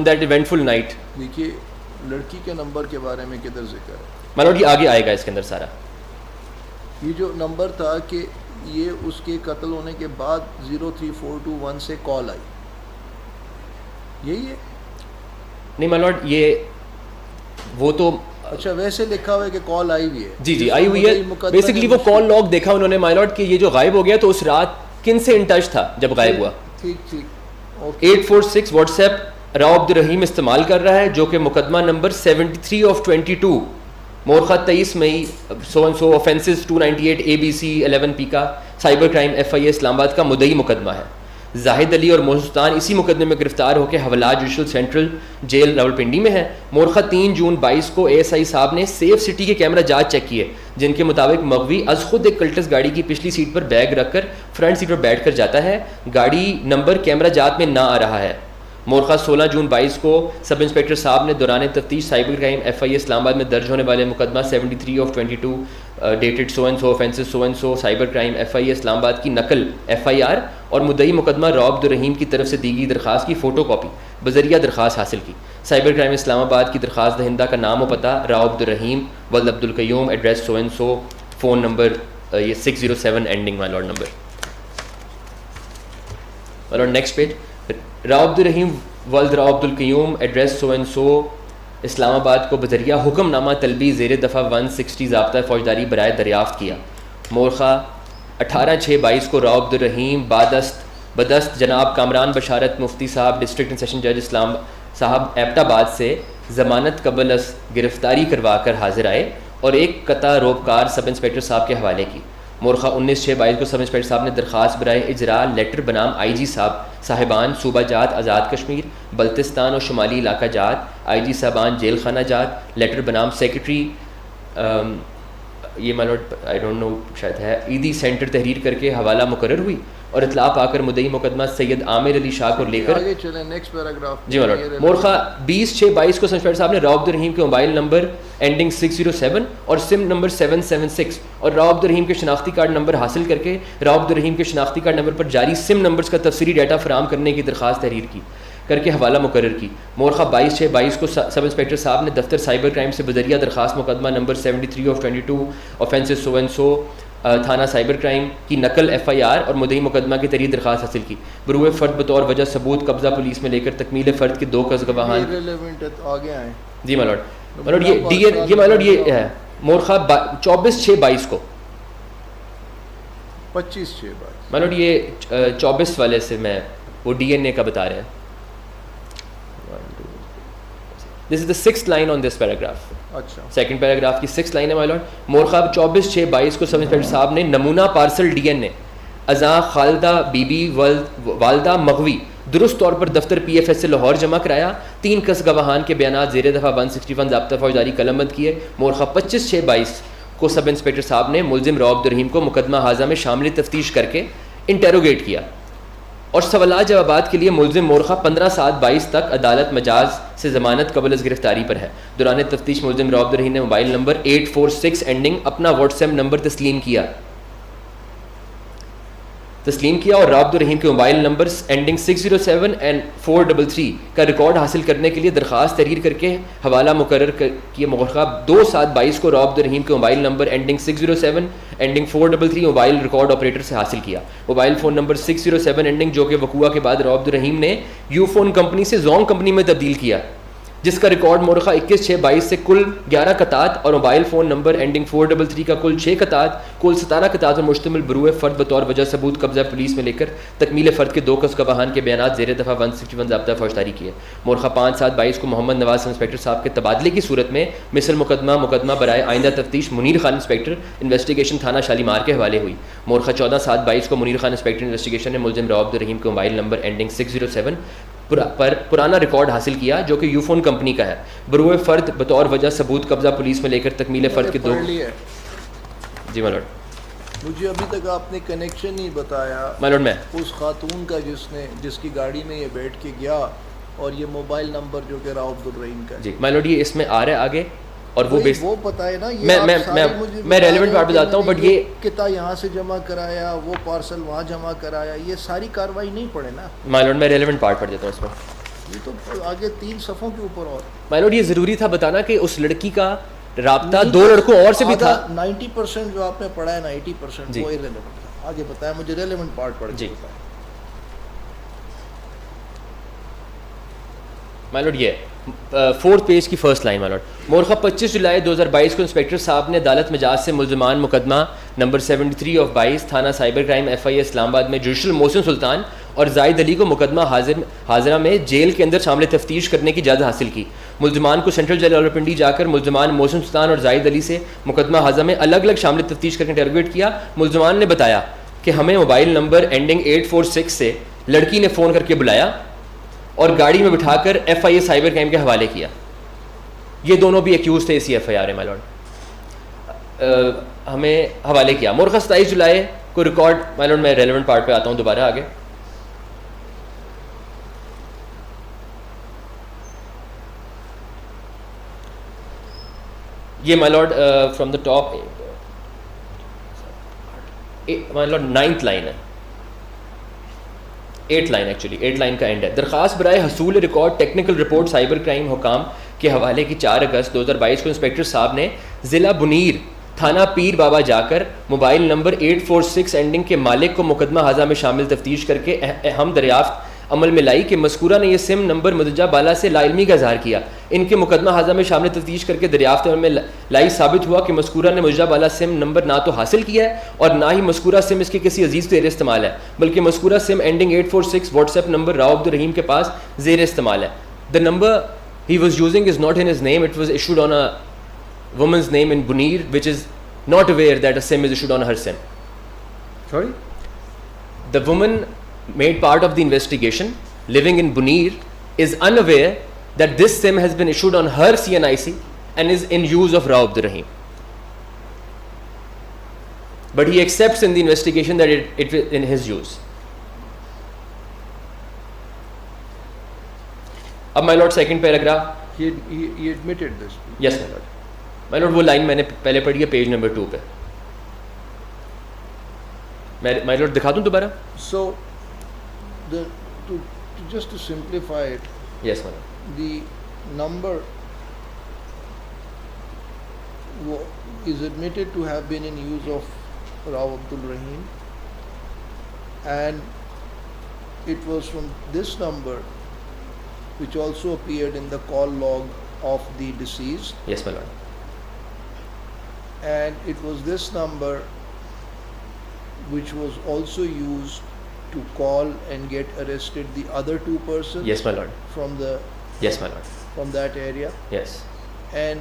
that eventful night. دیکھیے لڑکی کے نمبر کے بارے میں کدھر ذکر ہے؟ My lord, یہ آگے آئے گا اس کے اندر سارا. یہ جو نمبر تھا کہ یہ اس کے قتل ہونے کے بعد 03421 سے کال آئی, یہی ہے؟ نہیں my lord, یہ وہ تو اچھا ویسے لکھا ہوا ہے کہ کال آئی ہوئی ہے. جی جی آئی ہوئی ہے. بیسکلی وہ کال لاگ دیکھا انہوں نے my lord کہ یہ جو غائب ہو گیا تو اس رات کن سے ان ٹچ تھا جب غائب ہوا. ٹھیک 846 واٹس ایپ راؤ عبد الرحیم استعمال کر رہا ہے جو کہ مقدمہ نمبر 73/22 مورخہ 23 مئی سو آفینسز 298 ABC 11P کا سائبر کرائم FIA اسلام آباد کا مدعی مقدمہ ہے. زاہد علی اور محسن سلطان اسی مقدمے میں گرفتار ہو کے حوالہ جوڈیشل سینٹرل جیل راولپنڈی میں ہیں. مورخہ 3 جون 22 کو ASI صاحب نے سیف سٹی کے کیمرہ جانچ چیک کیے جن کے مطابق مغوی از خود ایک کلٹس گاڑی کی پچھلی سیٹ پر بیگ رکھ کر فرنٹ سیٹ پر بیٹھ کر جاتا ہے. گاڑی نمبر کیمرہ جات میں نہ آ رہا ہے. مورخہ 16 جون 22 کو سب انسپیکٹر صاحب نے دوران تفتیش سائبر کرائم FIA اسلام آباد میں درج ہونے والے مقدمہ 73/22 dated so and so offences so and so cyber crime FIA اسلام آباد کی نقل FIR اور مدعی مقدمہ راؤ عبدالرحیم کی طرف سے دی گئی درخواست کی فوٹو کاپی بذریعہ درخواست حاصل کی. سائبر کرائم اسلام آباد کی درخواست دہندہ کا نام و پتہ راؤ عبدالرحیم ولد Abdul Qayyum address so and so phone number یہ 607 اینڈنگ مائی لارڈ نمبر. اور نیکسٹ پیج راؤ عبدالرحیم ولد Rao Abdul Qayyum address so and so Islamabad کو بذریعہ حکم نامہ طلبی زیر دفعہ 160 ضابطہ فوجداری برائے دریافت کیا. مورخہ 18/6/22 کو راؤ عبدالرحیم بدست جناب کامران بشارت مفتی صاحب ڈسٹرکٹ اینڈ سیشن جج اسلام صاحب ایبٹ آباد سے ضمانت قبل از گرفتاری کروا کر حاضر آئے اور ایک قطع روپکار سب انسپیکٹر صاحب کے حوالے کی. مورخہ 19/6/22 کو سب انسپیکٹر صاحب نے درخواست برائے اجراء لیٹر بنام IG صاحبان صوبہ جات آزاد کشمیر بلتستان اور شمالی علاقہ جات IG صاحبان جیل خانہ جات لیٹر بنام سیکرٹری یہ مالوٹ آئی ڈونٹ نو شاید ہے ایدی سینٹر تحریر کر کے حوالہ مقرر ہوئی اور اطلاع پا کر مدعی مقدمہ سید عامر علی شاہ کو لے کر آگے چلیں نیکسٹ پیراگراف. جی مالوٹ. مورخہ 20/6/22 کو سب صاحب نے راؤ عبدالرحیم کے موبائل نمبر اینڈنگ 607 اور سم نمبر 776 اور راؤ عبدالرحیم کے شناختی کارڈ نمبر حاصل کر کے راؤ عبدالرحیم کے شناختی کارڈ نمبر پر جاری سم نمبرز کا تفصیلی ڈیٹا فراہم کرنے کی درخواست تحریر کی کر کے حوالہ مقرر کی. مورخہ 22/6/22 کو سب انسپیکٹر صاحب نے دفتر سائبر کرائم سے بذریعہ درخواست مقدمہ نمبر 73/22 آفینسز سو اینڈ سو تھانہ سائبر کرائم کی نقل FIR اور مدعی مقدمہ کی تحریر درخواست حاصل کی. بروئے فرد بطور وجہ ثبوت قبضہ پولیس میں لے کر تکمیل فرد کے 2 کس گواہان. آگے آئیں. جی مالوٹ. مالوٹ یہ مالوٹ یہ ہے مورخہ 24/6/22 کو 25/6/22 مالوٹ یہ 24 والے سے میں وہ DNA کا بتا رہے ہیں. دس is the 6th line on this paragraph. اچھا سیکنڈ پیراگراف کی 6th لائن ہے مائی لارڈ. مورخہ 24/6/22 کو سب انسپیکٹر صاحب نے نمونہ پارسل DNA ازاں خالدہ بی بی والدہ مغوی درست طور پر دفتر PFS سے لاہور جمع کرایا. 3 کس گواہان کے بیانات زیر دفعہ 161 ضابطہ فوجداری قلم بند کیے. مورخہ 25/6/22 کو سب انسپیکٹر صاحب نے ملزم راؤ عبدالرحیم کو مقدمہ حاضہ میں شامل تفتیش کر کے انٹیروگیٹ کیا اور سوالات جوابات کے لیے ملزم مورخہ 15/7/22 تک عدالت مجاز سے ضمانت قبل از گرفتاری پر ہے. دوران تفتیش ملزم راؤ عبدالرحیم نے موبائل نمبر 846 اینڈنگ اپنا واٹس ایپ نمبر تسلیم کیا اور راؤ عبدالرحیم کے موبائل نمبر اینڈنگ 607 اینڈ 433 کا ریکارڈ حاصل کرنے کے لیے درخواست تحریر کر کے حوالہ مقرر کیے. مورخہ 2/7/22 کو راؤ عبدالرحیم کے mobile number ending 607 ending 433 mobile record operator سے حاصل کیا. موبائل فون نمبر 607 اینڈنگ جو کہ وقوع کے بعد راؤ عبدالرحیم نے یو فون کمپنی سے زونگ کمپنی میں تبدیل کیا جس کا ریکارڈ مورخہ 21/6/22 سے کل 11 قطعات اور موبائل فون نمبر اینڈنگ 433 کا کل 6 قطعات کل 17 قطعات پر مشتمل بروئے فرد بطور وجہ ثبوت قبضہ پولیس میں لے کر تکمیل فرد کے 2 کس گواہان کے بیانات زیر دفعہ 161 ضابطہ فوجداری کیے. مورخہ 5/7/22 کو محمد نواز انسپیکٹر صاحب کے تبادلے کی صورت میں مثل مقدمہ برائے آئندہ تفتیش منیر خان انسپیکٹر انویسٹیگیشن تھانہ شالیمار کے حوالے ہوئی. مورخہ 14/7/22 کو منیر خان انسپیکٹر انویسٹیگیشن نے ملزم راؤ عبدالرحیم کے موبائل نمبر اینڈنگ 607 پر پرانا ریکارڈ حاصل کیا جو کہ یو فون کمپنی کا ہے. بروئے فرد بطور وجہ ثبوت قبضہ پولیس میں لے کر تکمیل فرد کے 2. جی مالوٹ. مجھے ابھی تک آپ نے کنیکشن نہیں بتایا مالوٹ میں اس خاتون کا جس کی گاڑی میں یہ بیٹھ کے گیا اور یہ موبائل نمبر جو کہ راؤ عبدالرحیم کا. جی مالوٹ یہ اس میں آ رہا ہے آگے اور وہ پتہ ہے نا. میں ریلیونٹ پارٹ بتاتا ہوں بٹ یہ کتا یہاں سے جمع کرایا وہ پارسل وہاں جمع کرایا یہ ساری کاروائی نہیں پڑے نا. مالوٹ میں ریلیونٹ پارٹ پڑھ دیتا ہوں اس میں. یہ تو آگے 3 صفوں کے اوپر اور مالوٹ یہ ضروری تھا بتانا کہ اس لڑکی کا رابطہ 2 لڑکوں اور سے بھی تھا. 90% جو آپ نے پڑھا ہے نا 80% وہ ریلیونٹ تھا. آگے بتایا مجھے ریلیونٹ پارٹ پڑھ کے بتایا. مالوٹ یہ 4th پیج کی 1st لائن مالوٹ. مورخہ 25 جولائی 2022 کو انسپیکٹر صاحب نے عدالت مجاز سے ملزمان مقدمہ نمبر 73/22 تھانہ سائبر کرائم FIA اسلام آباد میں جوڈیشل محسن سلطان اور زاہد علی کو مقدمہ حاضرہ میں جیل کے اندر شامل تفتیش کرنے کی اجازت حاصل کی. ملزمان کو سینٹرل جیل راولپنڈی جا کر ملزمان محسن سلطان اور زاہد علی سے مقدمہ حاضرہ میں الگ الگ شامل تفتیش کر کے انٹروگیٹ کیا. ملزمان نے بتایا کہ ہمیں موبائل نمبر اینڈنگ 846 سے لڑکی نے فون کر کے بلایا اور گاڑی میں بٹھا کر F I A cyber crime کے حوالے کیا. یہ دونوں بھی ایکیوز تھے اسی ایف آئی آر میں. مائی لارڈ ہمیں حوالے کیا. مورخہ 27 جولائی کو ریکارڈ. مائی لارڈ میں ریلیونٹ پارٹ پہ آتا ہوں دوبارہ آگے. یہ my lord from the top my lord 9th line ہے, 8th line actually 8th line کا اینڈ ہے. درخواست برائے حصول record technical report cyber crime حکام کے حوالے کی 4 اگست 2022 کو انسپیکٹر صاحب نے ضلع بنیر تھانہ پیر بابا جا کر موبائل نمبر 846 اینڈنگ کے مالک کو مقدمہ ہاضہ میں شامل تفتیش کر کے اہم دریافت عمل میں لائی کہ مذکورہ نے یہ سم نمبر مدرجہ بالا سے لا علمی کا اظہار کیا. ان کے مقدمہ ہاضہ میں شامل تفتیش کر کے دریافت عمل میں لائی ثابت ہوا کہ مذکورہ نے مدرجہ بالا سم نمبر نہ تو حاصل کیا ہے اور نہ ہی مذکورہ سم اس کے کسی عزیز کے زیر استعمال ہے, بلکہ مذکورہ SIM ending 846 WhatsApp number Rao Abdul Rahim کے پاس زیر استعمال ہے. The number he was using is not in his name. It was issued on a woman's name in Bunir, which is not aware that a SIM is issued on her SIM. Sorry? The woman made part of the investigation, living in Bunir, is unaware that this SIM has been issued on her CNIC and is in use of Rao Abdurrahim. But he accepts in the investigation that it is in his use. اب my lord second paragraph. He admitted this. Yes my lord. My lord وہ line میں نے پہلے پڑھی ہے page number 2 پہ. مائی lord دکھا دوں دوبارہ. So, just to simplify it, yes my lord. the number is admitted to have been in use of Rao Abdul Rahim, and it was from this number which also appeared in the call log of the deceased, yes my lord. and it was this number which was also used to call and get arrested the other 2 persons yes my lord. from the yes my lord. from that area. Yes And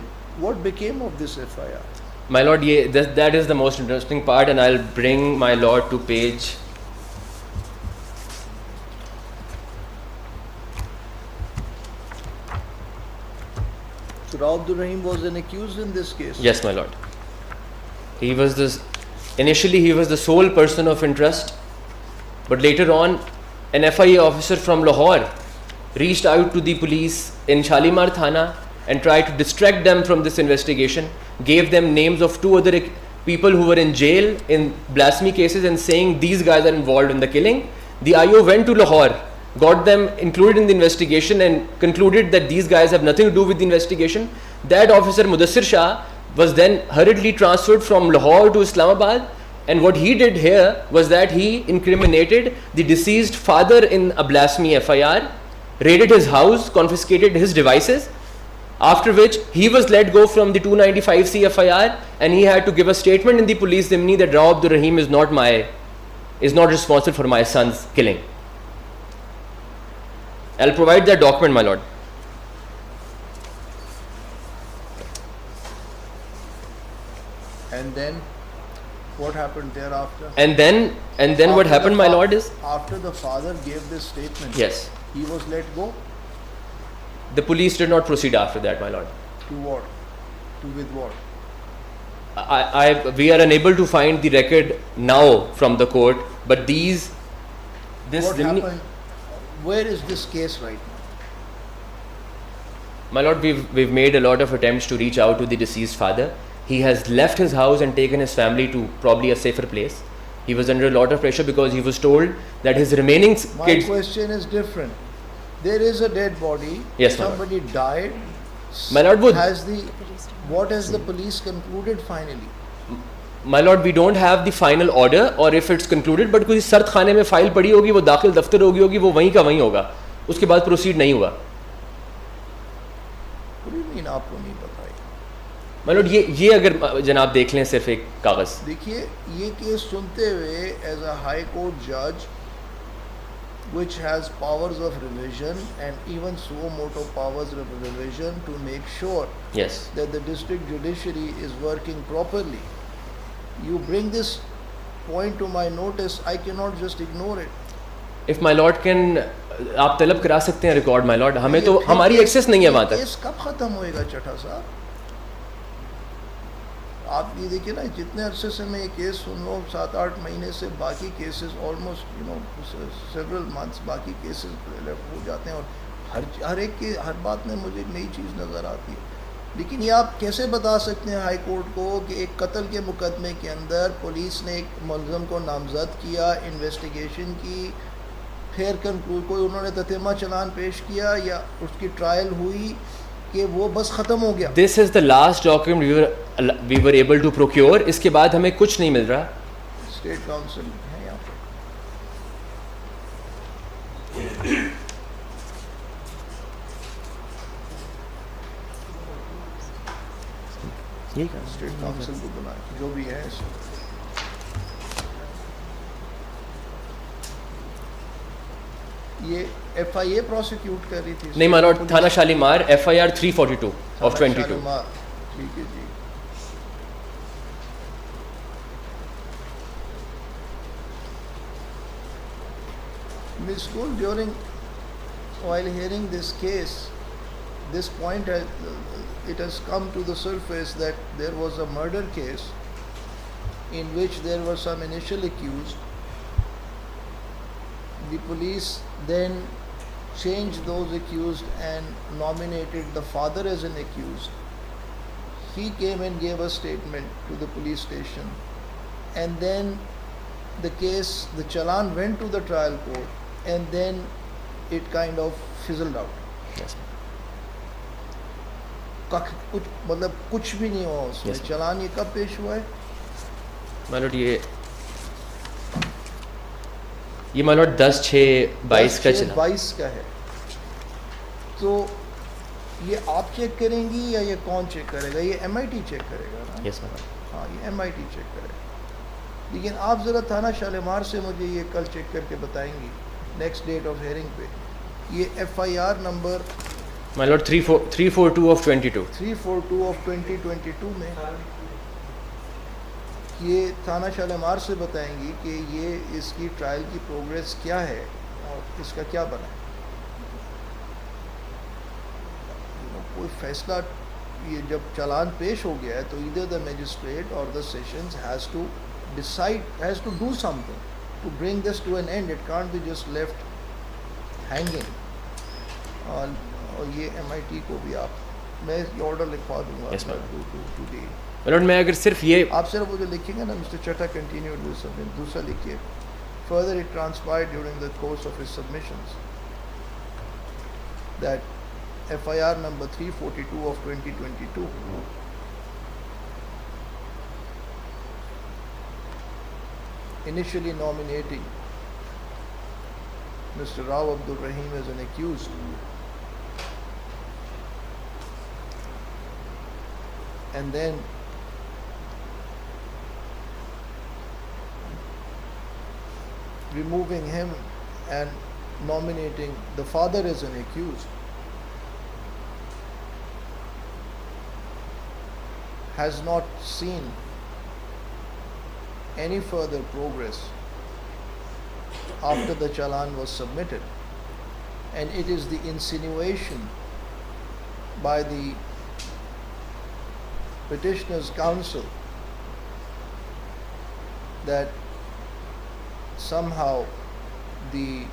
what became of this FIR? My lord. یہ that is the most interesting part and I'll bring my lord to page. So Rao Abdul Rahim was an accused in this case. Yes, my lord. Initially he was the sole person of interest, but later on an FIA officer from Lahore reached out to the police in Shalimar Thana and tried to distract them from this investigation, gave them names of 2 other people who were in jail in blasphemy cases and saying these guys are involved in the killing. The IO went to Lahore, got them included in the investigation and concluded that these guys have nothing to do with the investigation. That officer Mudassir Shah was then hurriedly transferred from Lahore to Islamabad, and what he did here was that he incriminated the deceased father in a blasphemy FIR, raided his house, confiscated his devices, after which he was let go from the 295C FIR and he had to give a statement in the police dimni that Rao Abdul Rahim is not responsible for my son's killing. I'll provide that document, my lord. And then what happened thereafter? And then what happened, my lord, is after the father gave this statement, yes, he was let go. the police did not proceed after that, my lord. To what? With what? We are unable to find the record now from the court, but this What happened? Where is this case right now? My lord, we've made a lot of attempts to reach out to the deceased father. He has left his house and taken his family to probably a safer place. He was under a lot of pressure because he was told that his remaining My kids. question is different. There is a dead body. Yes, my lord. Somebody died. My lord, What has the police concluded finally? My lord, we don't have the final order or if it's concluded, but کوئی سرد خانے میں file پڑی ہوگی, وہ داخل دفتر ہوگی, وہ وہیں کا وہیں ہوگا, اس کے بعد پروسیڈ نہیں ہوا. What do you mean آپ کو نہیں پتا ہے؟ My lord, یہ اگر جناب دیکھ لیں صرف ایک کاغذ. دیکھیے یہ کیس سنتے ہوئے ایز اے ہائی کورٹ جج which has powers of revision and even suo motu powers of revision to make sure Yes. that the district judiciary is working properly. You bring this point to my notice, I cannot just ignore it. if my lord can آپ طلب کرا سکتے ہیں record my lord, ہمیں تو ہماری access نہیں ہے وہاں تک. کیس کب ختم ہوئے گا چٹھا صاحب؟ آپ یہ دیکھیں نا جتنے عرصے سے میں یہ کیس سن رہا ہوں 7-8 مہینے سے, باقی کیسز آلموسٹ سیورل منتھس باقی کیسز ہو جاتے ہیں اور ہر ایک کی ہر بات میں مجھے ایک نئی چیز نظر آتی ہے. لیکن یہ آپ کیسے بتا سکتے ہیں ہائی کورٹ کو کہ ایک قتل کے مقدمے کے اندر پولیس نے ایک ملزم کو نامزد کیا, انویسٹیگیشن کی, پھر کنکلوڈ کوئی انہوں نے تتمہ چلان پیش کیا یا اس کی ٹرائل ہوئی کہ وہ بس ختم ہو گیا. This is the last document we were able to procure. اس کے بعد ہمیں کچھ نہیں مل رہا. اسٹیٹ کاؤنسل ہے یہاں پہ, اسٹیٹ کاؤنسل کو بنا جو بھی ہے اس میں. یہ ایف آئی اے پروسیکیوٹ کر رہی تھی نہیں my lord, تھانہ شالیمار FIR 342 of 22. ٹھیک ہے جی. Ms. Gul, while hearing this case, this point it has come to the surface that there was a murder case in which there were some initial accused. The police then changed those accused and nominated the father as an accused. He came and gave a statement to the police station, and then the case, the challan went to the trial court, and then it kind of fizzled out. Yes. کچھ مطلب کچھ بھی نہیں ہوا اس میں. Yes. چلان یہ کب پیش ہوا ہے my lord, یہ my lord 10/6/22 کا چلا. 22 کا ہے. تو یہ آپ چیک کریں گی یا یہ کون چیک کرے گا؟ یہ MIT چیک کرے گا نا. Yes my lord. ہاں یہ MIT چیک کرے گا. لیکن آپ ذرا تھانہ شالیمار سے مجھے یہ کل چیک کر کے بتائیں گی نیکسٹ ڈیٹ آف ہیئرنگ پہ. یہ FIR number my lord 342 of 22. 342 of 2022 میں یہ تھانہ شالیمار سے بتائیں گی کہ یہ اس کی ٹرائل کی پروگریس کیا ہے اور اس کا کیا بنا ہے. کوئی فیصلہ یہ جب چالان پیش ہو گیا ہے تو either the magistrate or the sessions has to decide, has to do something to bring this to an end. It can't be just left hanging. اور یہ MIT کو بھی میں یہ آرڈر لکھوا دوں گا. Yes, ma'am. today. my lord, میں اگر صرف یہ آپ صرف وہ جو لکھیں گے نا مسٹر چٹا کنٹینیوڈ ود سبمٹ, دوسرا لکھیے further it transpired during the course of his submissions that FIR number 342 of 2022 initially nominating Mr. Rao Abdul Rahim as an accused, and then removing him and nominating the father as an accused, has not seen any further progress after the challan was submitted. And it is the insinuation by the petitioner's counsel that somehow the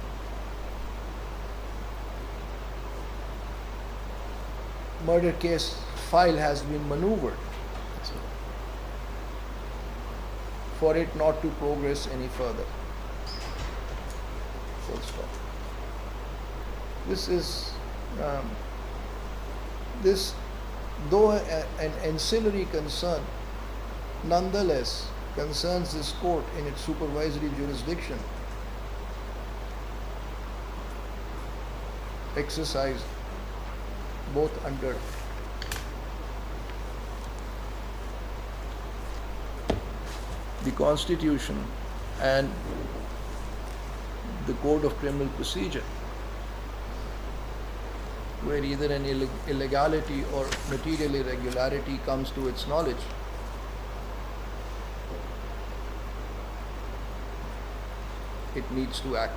murder case file has been maneuvered for it not to progress any further. Full stop. This is this, though an ancillary concern, nonetheless concerns this court in its supervisory jurisdiction exercised both under the Constitution and the Code of Criminal Procedure, where either an illegality or material irregularity comes to its knowledge, it needs to act.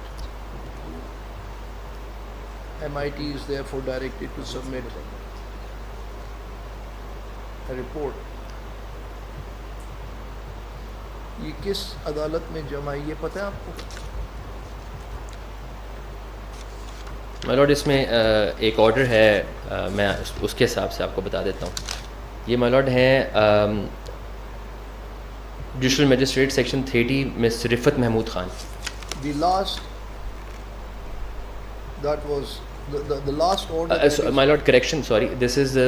MIT is therefore directed to submit a report. یہ کس عدالت میں جمع ہے یہ پتہ ہے آپ کو؟ مائی لارڈ اس میں ایک آرڈر ہے, میں اس کے حساب سے آپ کو بتا دیتا ہوں. یہ مائی لارڈ ہیں judicial magistrate section 30 miss Riffat Mahmood Khan. The last, that was the last order that is- my lord correction, sorry, this is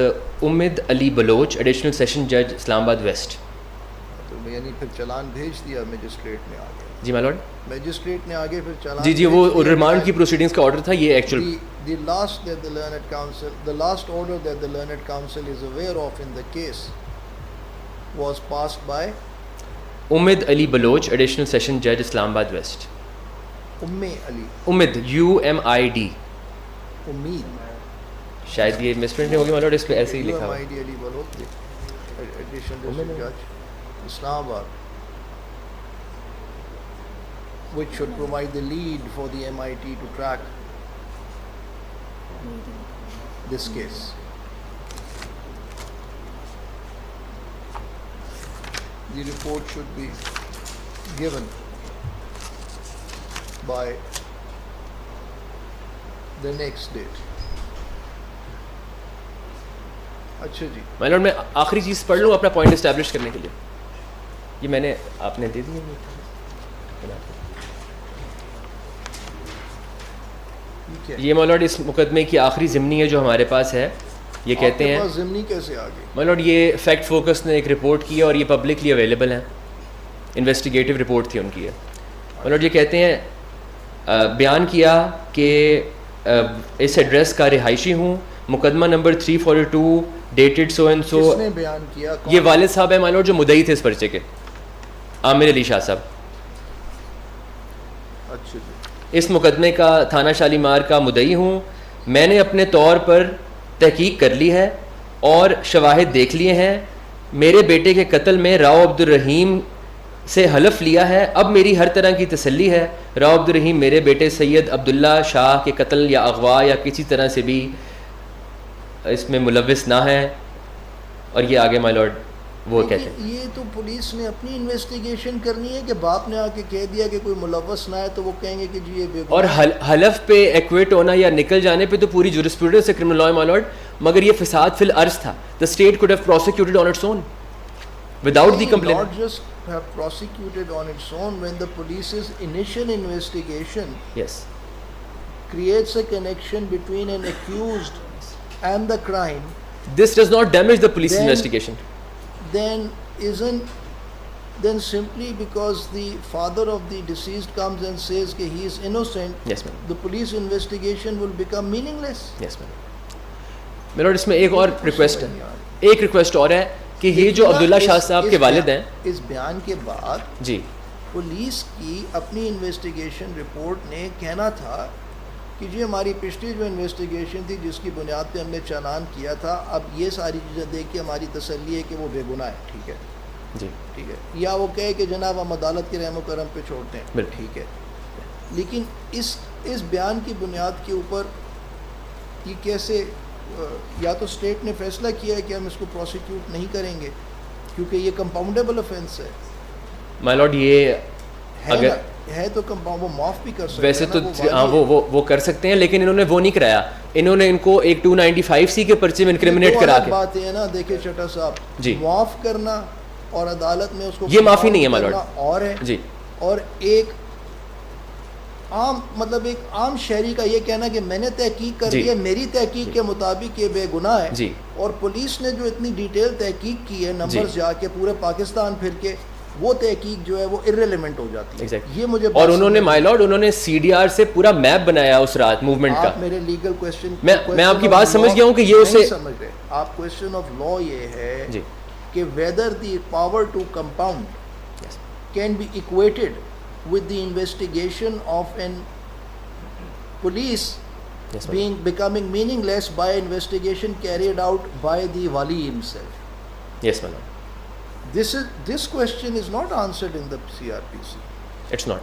Umeed Ali Baloch, additional session جج اسلام آباد ویسٹ. تو یعنی پھر چلان بھیج دیا میجسٹریٹ نے آگے. جی مائی لارڈ, میجسٹریٹ نے آگے پھر چلان جی وہ ریمانڈ کی پروسیڈنگس کا آرڈر تھا یہ actual. The last that the learned counsel, the last order that the learned counsel is aware of in the case was passed by امید علی بلوچ, ایڈیشنل سیشن جج اسلام آباد ویسٹ. علی امید UMID, امید شاید یہ مس پرنٹ نہیں ہوگی مائی لارڈ, اس پہ ایسے ہی لکھا ہوا ہے. UMID علی بلوچ, ایڈیشنل ڈسٹرکٹ جج اسلام آباد, which should provide the lead for the MIT to track this case. The report should be given by the next date. اچھا جی, مائی لارڈ میں آخری چیز پڑھ لوں اپنا پوائنٹ اسٹیبلش کرنے کے لیے. یہ میں نے آپ نے دے دی یہ مائی لارڈ اس مقدمے کی آخری ضمنی ہے جو ہمارے پاس ہے. یہ کہتے ہیں ضمنی کیسے آ گئی؟ مائی لارڈ یہ فیکٹ فوکس نے ایک رپورٹ کی ہے اور یہ پبلکلی اویلیبل ہیں, انویسٹیگیٹو رپورٹ تھی ان کی ہے. مائی لارڈ یہ کہتے ہیں بیان کیا کہ اس ایڈریس کا رہائشی ہوں, مقدمہ نمبر 342 ڈیٹڈ سو اینڈ سو. کس نے بیان کیا؟ یہ والد صاحب ہیں مائی لارڈ جو مدعی تھے اس پرچے کے, عامر علی شاہ صاحب. اچھا جی, اس مقدمے کا تھانہ شالیمار کا مدعی ہوں. میں نے اپنے طور پر تحقیق کر لی ہے اور شواہد دیکھ لیے ہیں. میرے بیٹے کے قتل میں راؤ عبد الرحیم سے حلف لیا ہے. اب میری ہر طرح کی تسلی ہے. راؤ عبد الرحیم میرے بیٹے سید عبداللہ شاہ کے قتل یا اغوا یا کسی طرح سے بھی اس میں ملوث نہ ہے. اور یہ آگے مائی لارڈ وہ کہتے ہیں یہ تو پولیس نے اپنی انویسٹیگیشن کرنی ہے کہ باپ نے آ کے کہہ دیا کہ کوئی ملوث نہ ہے تو وہ کہیں گے کہ جی یہ بے گناہ. اور حلف پہ ایکویٹ ہونا یا نکل جانے پہ تو پوری جورسپروڈنس ہے کرمنل لا مائی لارڈ, مگر یہ فساد فی الارض تھا. The state could have prosecuted on its own without the complaint. Not just have prosecuted on its own when the police's initial investigation Yes. creates a connection between an accused and the crime. This does not damage the police Then- investigation. Then simply because the father of the deceased comes and says that he is innocent, Yes, ma'am. the police investigation will become meaningless. Yes, ma'am. میرا اس میں ایک اور request ہے, ایک request اور ہے کہ یہ جو عبداللہ شاہ صاحب کے والد ہیں, اس بیان کے بعد جی پولیس کی اپنی انویسٹیگیشن رپورٹ نے کہنا تھا کہ جی ہماری پچھلی جو انویسٹیگیشن تھی جس کی بنیاد پہ ہم نے چالان کیا تھا, اب یہ ساری چیزیں دیکھ کے ہماری تسلی ہے کہ وہ بے گناہ ہے. ٹھیک ہے, جی ٹھیک ہے, یا وہ کہے کہ جناب ہم عدالت کے رحم و کرم پہ چھوڑتے ہیں, بالکل. ٹھیک ہے. لیکن اس بیان کی بنیاد کے اوپر یہ کیسے, یا تو اسٹیٹ نے فیصلہ کیا ہے کہ ہم اس کو پروسیکیوٹ نہیں کریں گے کیونکہ یہ کمپاؤنڈیبل افینس ہے. مائی لارڈ یہ اگر ہے تو کمپاؤنڈ وہ معاف بھی کر سکتے ویسے ہیں تو نا, ہاں وہ کر سکتے ہیں, لیکن انہوں نے وہ نہیں کرایا. انہوں نے ان کو ایک 295C کے پرچے میں انکریمنیٹ کرا کے. بات یہ ہے نا, دیکھیں چٹا صاحب, جی معاف کرنا اور عدالت میں اس کو یہ معافی نہیں ہے مائی لارڈ. اور ہے جی, اور ایک عام مطلب ایک عام شہری کا یہ کہنا کہ میں نے تحقیق کر لی ہے, میری تحقیق کے مطابق یہ بے گناہ ہے, جی, اور پولیس نے جو اتنی ڈیٹیل تحقیق کی ہے نمبرز جا کے پورے پاکستان پھر کے, وہ تحقیق جو ہے وہ irrelevant ہو جاتی ہے. یہ مجھے اور انہوں نے مائی لارڈ انہوں نے CDR سے پورا میپ بنایا اس رات موومنٹ کا. آپ میرے لیگل کویسچن میں آپ کی بات سمجھ گیا ہوں کہ یہ اسے سمجھ رہے. آپ کویسچن آف لا یہ ہے جی کہ whether the power to compound can be equated with the investigation of an police becoming meaningless by investigation carried out by the wali himself. Yes, my lord. This question is not answered in the CRPC. It's not.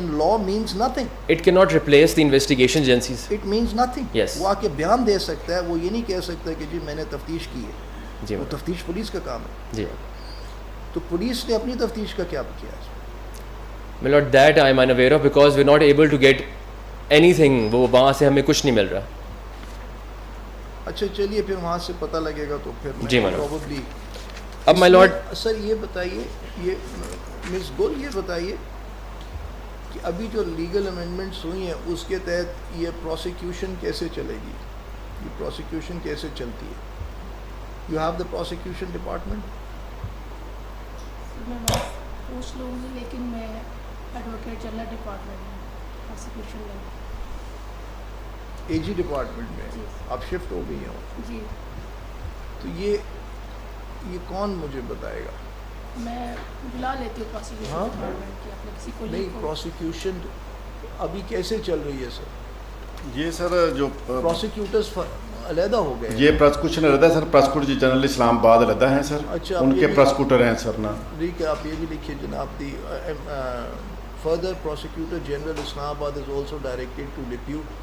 in law means nothing. It cannot replace the investigation agencies. It means nothing. Yes. وہ آ کے بیان دے سکتا ہے, وہ یہ نہیں کہہ سکتا کہ جی میں نے تفتیش کی ہے. جی وہ تفتیش پولیس کا کام ہے. جی تو پولیس نے اپنی تفتیش کا کیا کیا ہے؟ My lord, that I am unaware of because we're not able to get anything. وہ وہاں سے ہمیں کچھ نہیں مل رہا. اچھا چلیے پھر وہاں سے پتہ لگے گا تو پھر جی میں my lord. probably اب my lord, سر یہ بتائیے, یہ مس گل یہ بتائیے کہ ابھی جو لیگل امینڈمنٹس ہوئی ہیں اس کے تحت یہ پروسیکیوشن کیسے چلے گی, یہ پروسیکیوشن کیسے چلتی ہے؟ You have the prosecution department? میں بات پوچھ لوں گی, لیکن میں ایڈوکیٹ جنرل ڈپارٹمنٹ میں پروسیکیوشن میں. اے جی ڈپارٹمنٹ میں جی. آپ شفٹ ہو گئی ہیں؟ جی تو یہ کون مجھے بتائے گا؟ میں بلا لیتی ہوں پروسیکیوشن ہاں؟ ڈپارٹمنٹ کی, اپنے کسی کو نہیں, پروسیکیوشن ابھی کیسے چل رہی ہے سر؟ یہ سر جو پروسیکیوٹرز علیحدہ ہو گئے. یہ پراسیکیوشن علیحدہ ہے سر, پراسیکیوٹر جنرل اسلام آباد علیحدہ ہیں سر. اچھا, ان کے پراسیکیوٹر ہیں سر نا. ٹھیک ہے, آپ یہ بھی لکھیے جناب. The further prosecutor general Islamabad is also directed to depute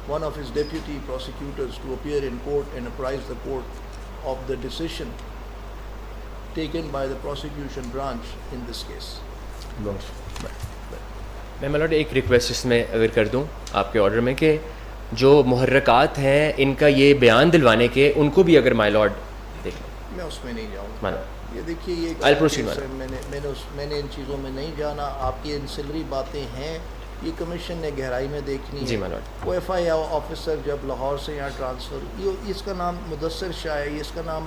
one of his deputy prosecutors to appear in court and apprise the court of the decision taken by the prosecution branch in this case. میں my lord ایک request اس میں اگر کر دوں آپ کے order میں کہ جو محرکات ہیں ان کا یہ بیان دلوانے کے ان کو بھی اگر my lord دیکھ لیں. میں اس میں نہیں جاؤں my گا. lord. یہ دیکھیے I'll proceed, میں نے ان چیزوں میں نہیں جانا. آپ کی انسلری باتیں ہیں, یہ کمیشن نے گہرائی میں دیکھنی جی ہے. my lord. وہ ایف آئی آفیسر جب لاہور سے یہاں ٹرانسفر, یہ اس کا نام مدثر شاہ ہے, یہ اس کا نام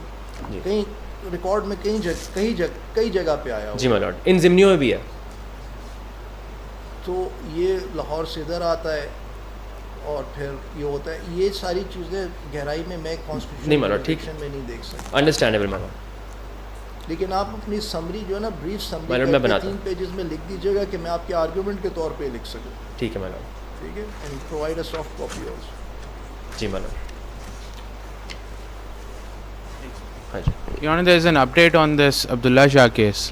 جی. کہیں ریکارڈ میں کئی جگہ پہ آیا جی ہوا. my lord. ان ضمنیوں میں بھی ہے. تو یہ لاہور سے ادھر آتا ہے اور پھر یہ ہوتا ہے. یہ ساری چیزیں گہرائی میں میں نہیں my lord, ٹھیک کانسٹیٹیوشن میں نہیں دیکھ سکتا. Understandable my lord. لیکن آپ اپنی سمری جو ہے نا, بریف My سمری lord, میں بناتا 3 پیجز میں لکھ دیجیے گا کہ میں آپ کے آرگیومنٹ کے طور پہ لکھ سکوں. ٹھیک ہے my lord. ٹھیک ہے, and provide a soft copy also. جی my lord. ہاں جی. Your Honor, there is an update on this Abdullah Shah case.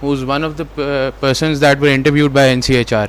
who is one of the persons that were interviewed by NCHR.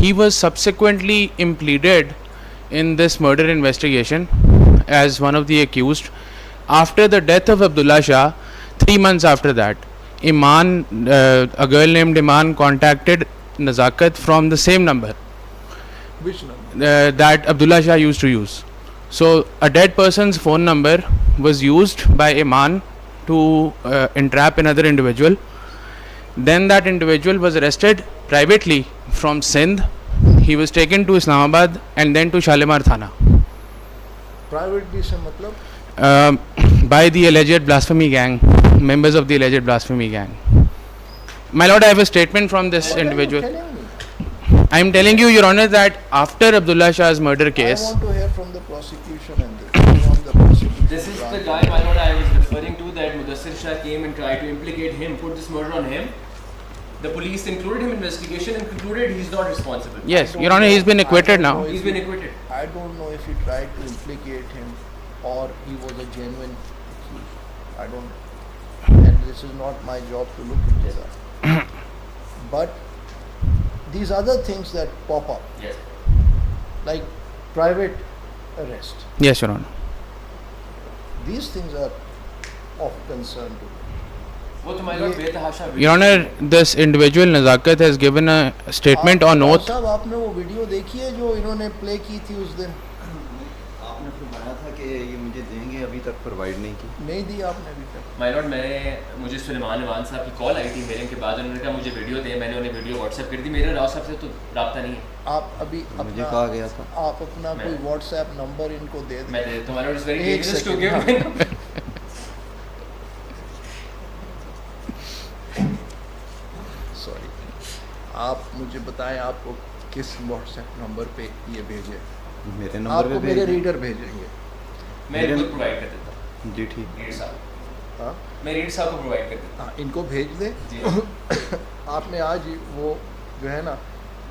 He was subsequently impleaded in this murder investigation as one of the accused. After the death of Abdullah Shah, 3 months after that, Iman, a girl named Iman, contacted Nazakat from the same number Which number? that Abdullah Shah used to use. So a dead person's phone number was used by Iman to entrap another individual. Then that individual was arrested privately from Sindh. He was taken to Islamabad and then to Shalimar Thana Privately سے مطلب by the alleged blasphemy gang, members of the alleged blasphemy gang. My lord, I have a statement from this individual. I am telling you, Your Honor, that after Abdullah Shah's murder I case, want to hear from the prosecution and from the prosecution. This is the branch. guy, my lord, I was referring to, that Mudassir Shah came and tried to implicate him, put this murder on him. The police included him in investigation and concluded he is not responsible. yes, Your Honor, he's been acquitted now. He's been acquitted. I don't know if he tried to implicate him or he was a genuine accused. I don't know. And this is not my job to look into that. But these other things that pop up, Yes. like private arrest, Yes, Your Honor. these things are of concern to me. وہ تو my lord بےتحاشا Your Honor, this individual Nazakat has given a statement on oath. صاحب آپ نے وہ video دیکھی ہے جو انہوں نے پلے کی تھی اس دن؟ آپ نے فرمایا تھا کہ یہ مجھے دیں گے, ابھی تک پرووائڈ نہیں کی. نہیں دی آپ نے ابھی تک. my lord, مجھے سلیمان عوان صاحب کی کال آئی تھی میرے کے بعد, انہوں نے کہا مجھے ویڈیو دیں. میں نے انہیں ویڈیو واٹس ایپ کر دی. میرے راؤ صاحب سے تو رابطہ نہیں ہے. آپ ابھی مجھے کہا گیا تھا آپ اپنا کوئی واٹس ایپ نمبر ان کو دے دیں. میں تو my lord, it's very ایک dangerous to second. give my number. Sorry, آپ مجھے بتائیں آپ کو کس واٹس ایپ نمبر پہ یہ بھیجے. میرے آپ نمبر کو پہ میرے بھیج. ریڈر بھیجیں گے. میں خود پرووائڈ کر دیتا ہوں. جی ٹھیک. ریڈ صاحب, ہاں میں ریڈ صاحب کو پرووائڈ کر دیتا ہاں, ان کو بھیج دیں. جی. آپ نے آج ہی وہ جو ہے نا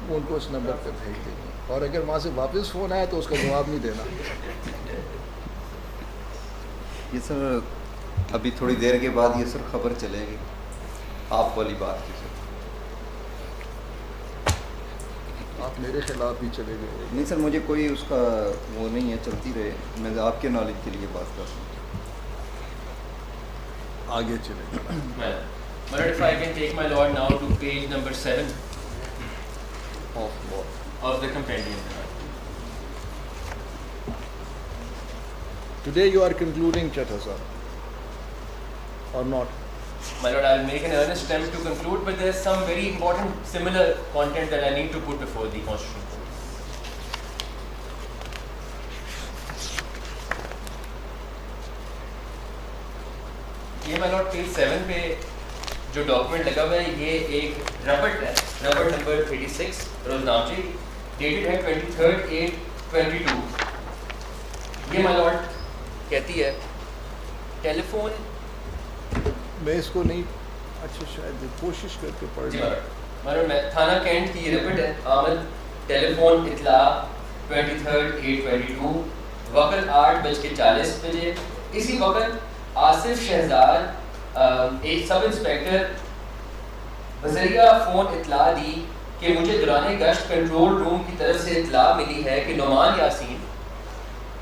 وہ ان کو اس نمبر پہ بھیج دیں گے, اور اگر وہاں سے واپس فون آئے تو اس کا جواب نہیں دینا. یہ سر ابھی تھوڑی دیر کے بعد یہ سر خبر چلے گی آپ والی بات کی سر. آپ میرے خلاف ہی چلے گئے. نہیں سر مجھے کوئی اس کا وہ نہیں ہے, چلتی رہے, میں آپ کے نالج کے لیے بات کر رہا ہوں. آگے چلے. My lord, if I can take my lord now to page number 7 of the compendium. Today you are concluding, Chata sir, or not? My lord, I will make an earnest attempt to conclude, but there is some very important similar content that I need to put before the Constitutional Court. یہ my lord page 7 پہ جو document لگا ہوا ہے یہ ایک رپٹ ہے, رپٹ number 36 روزنامچی, dated ہے 23/8/22. یہ my lord کہتی ہے ٹیلی فون. میں اس کو نہیں, اچھا شاید کوشش کر کے پڑھ لوں. مانو میں تھانہ کینٹ کی یہ رپٹ ہے. آمد ٹیلی فون اطلاع 23/8/22 وقت 8:40 بجے. اسی وقت آصف شہزاد ایک سب انسپیکٹر بذریعہ فون اطلاع دی کہ مجھے دوران گشت کنٹرول روم کی طرف سے اطلاع ملی ہے کہ نعمان یاسین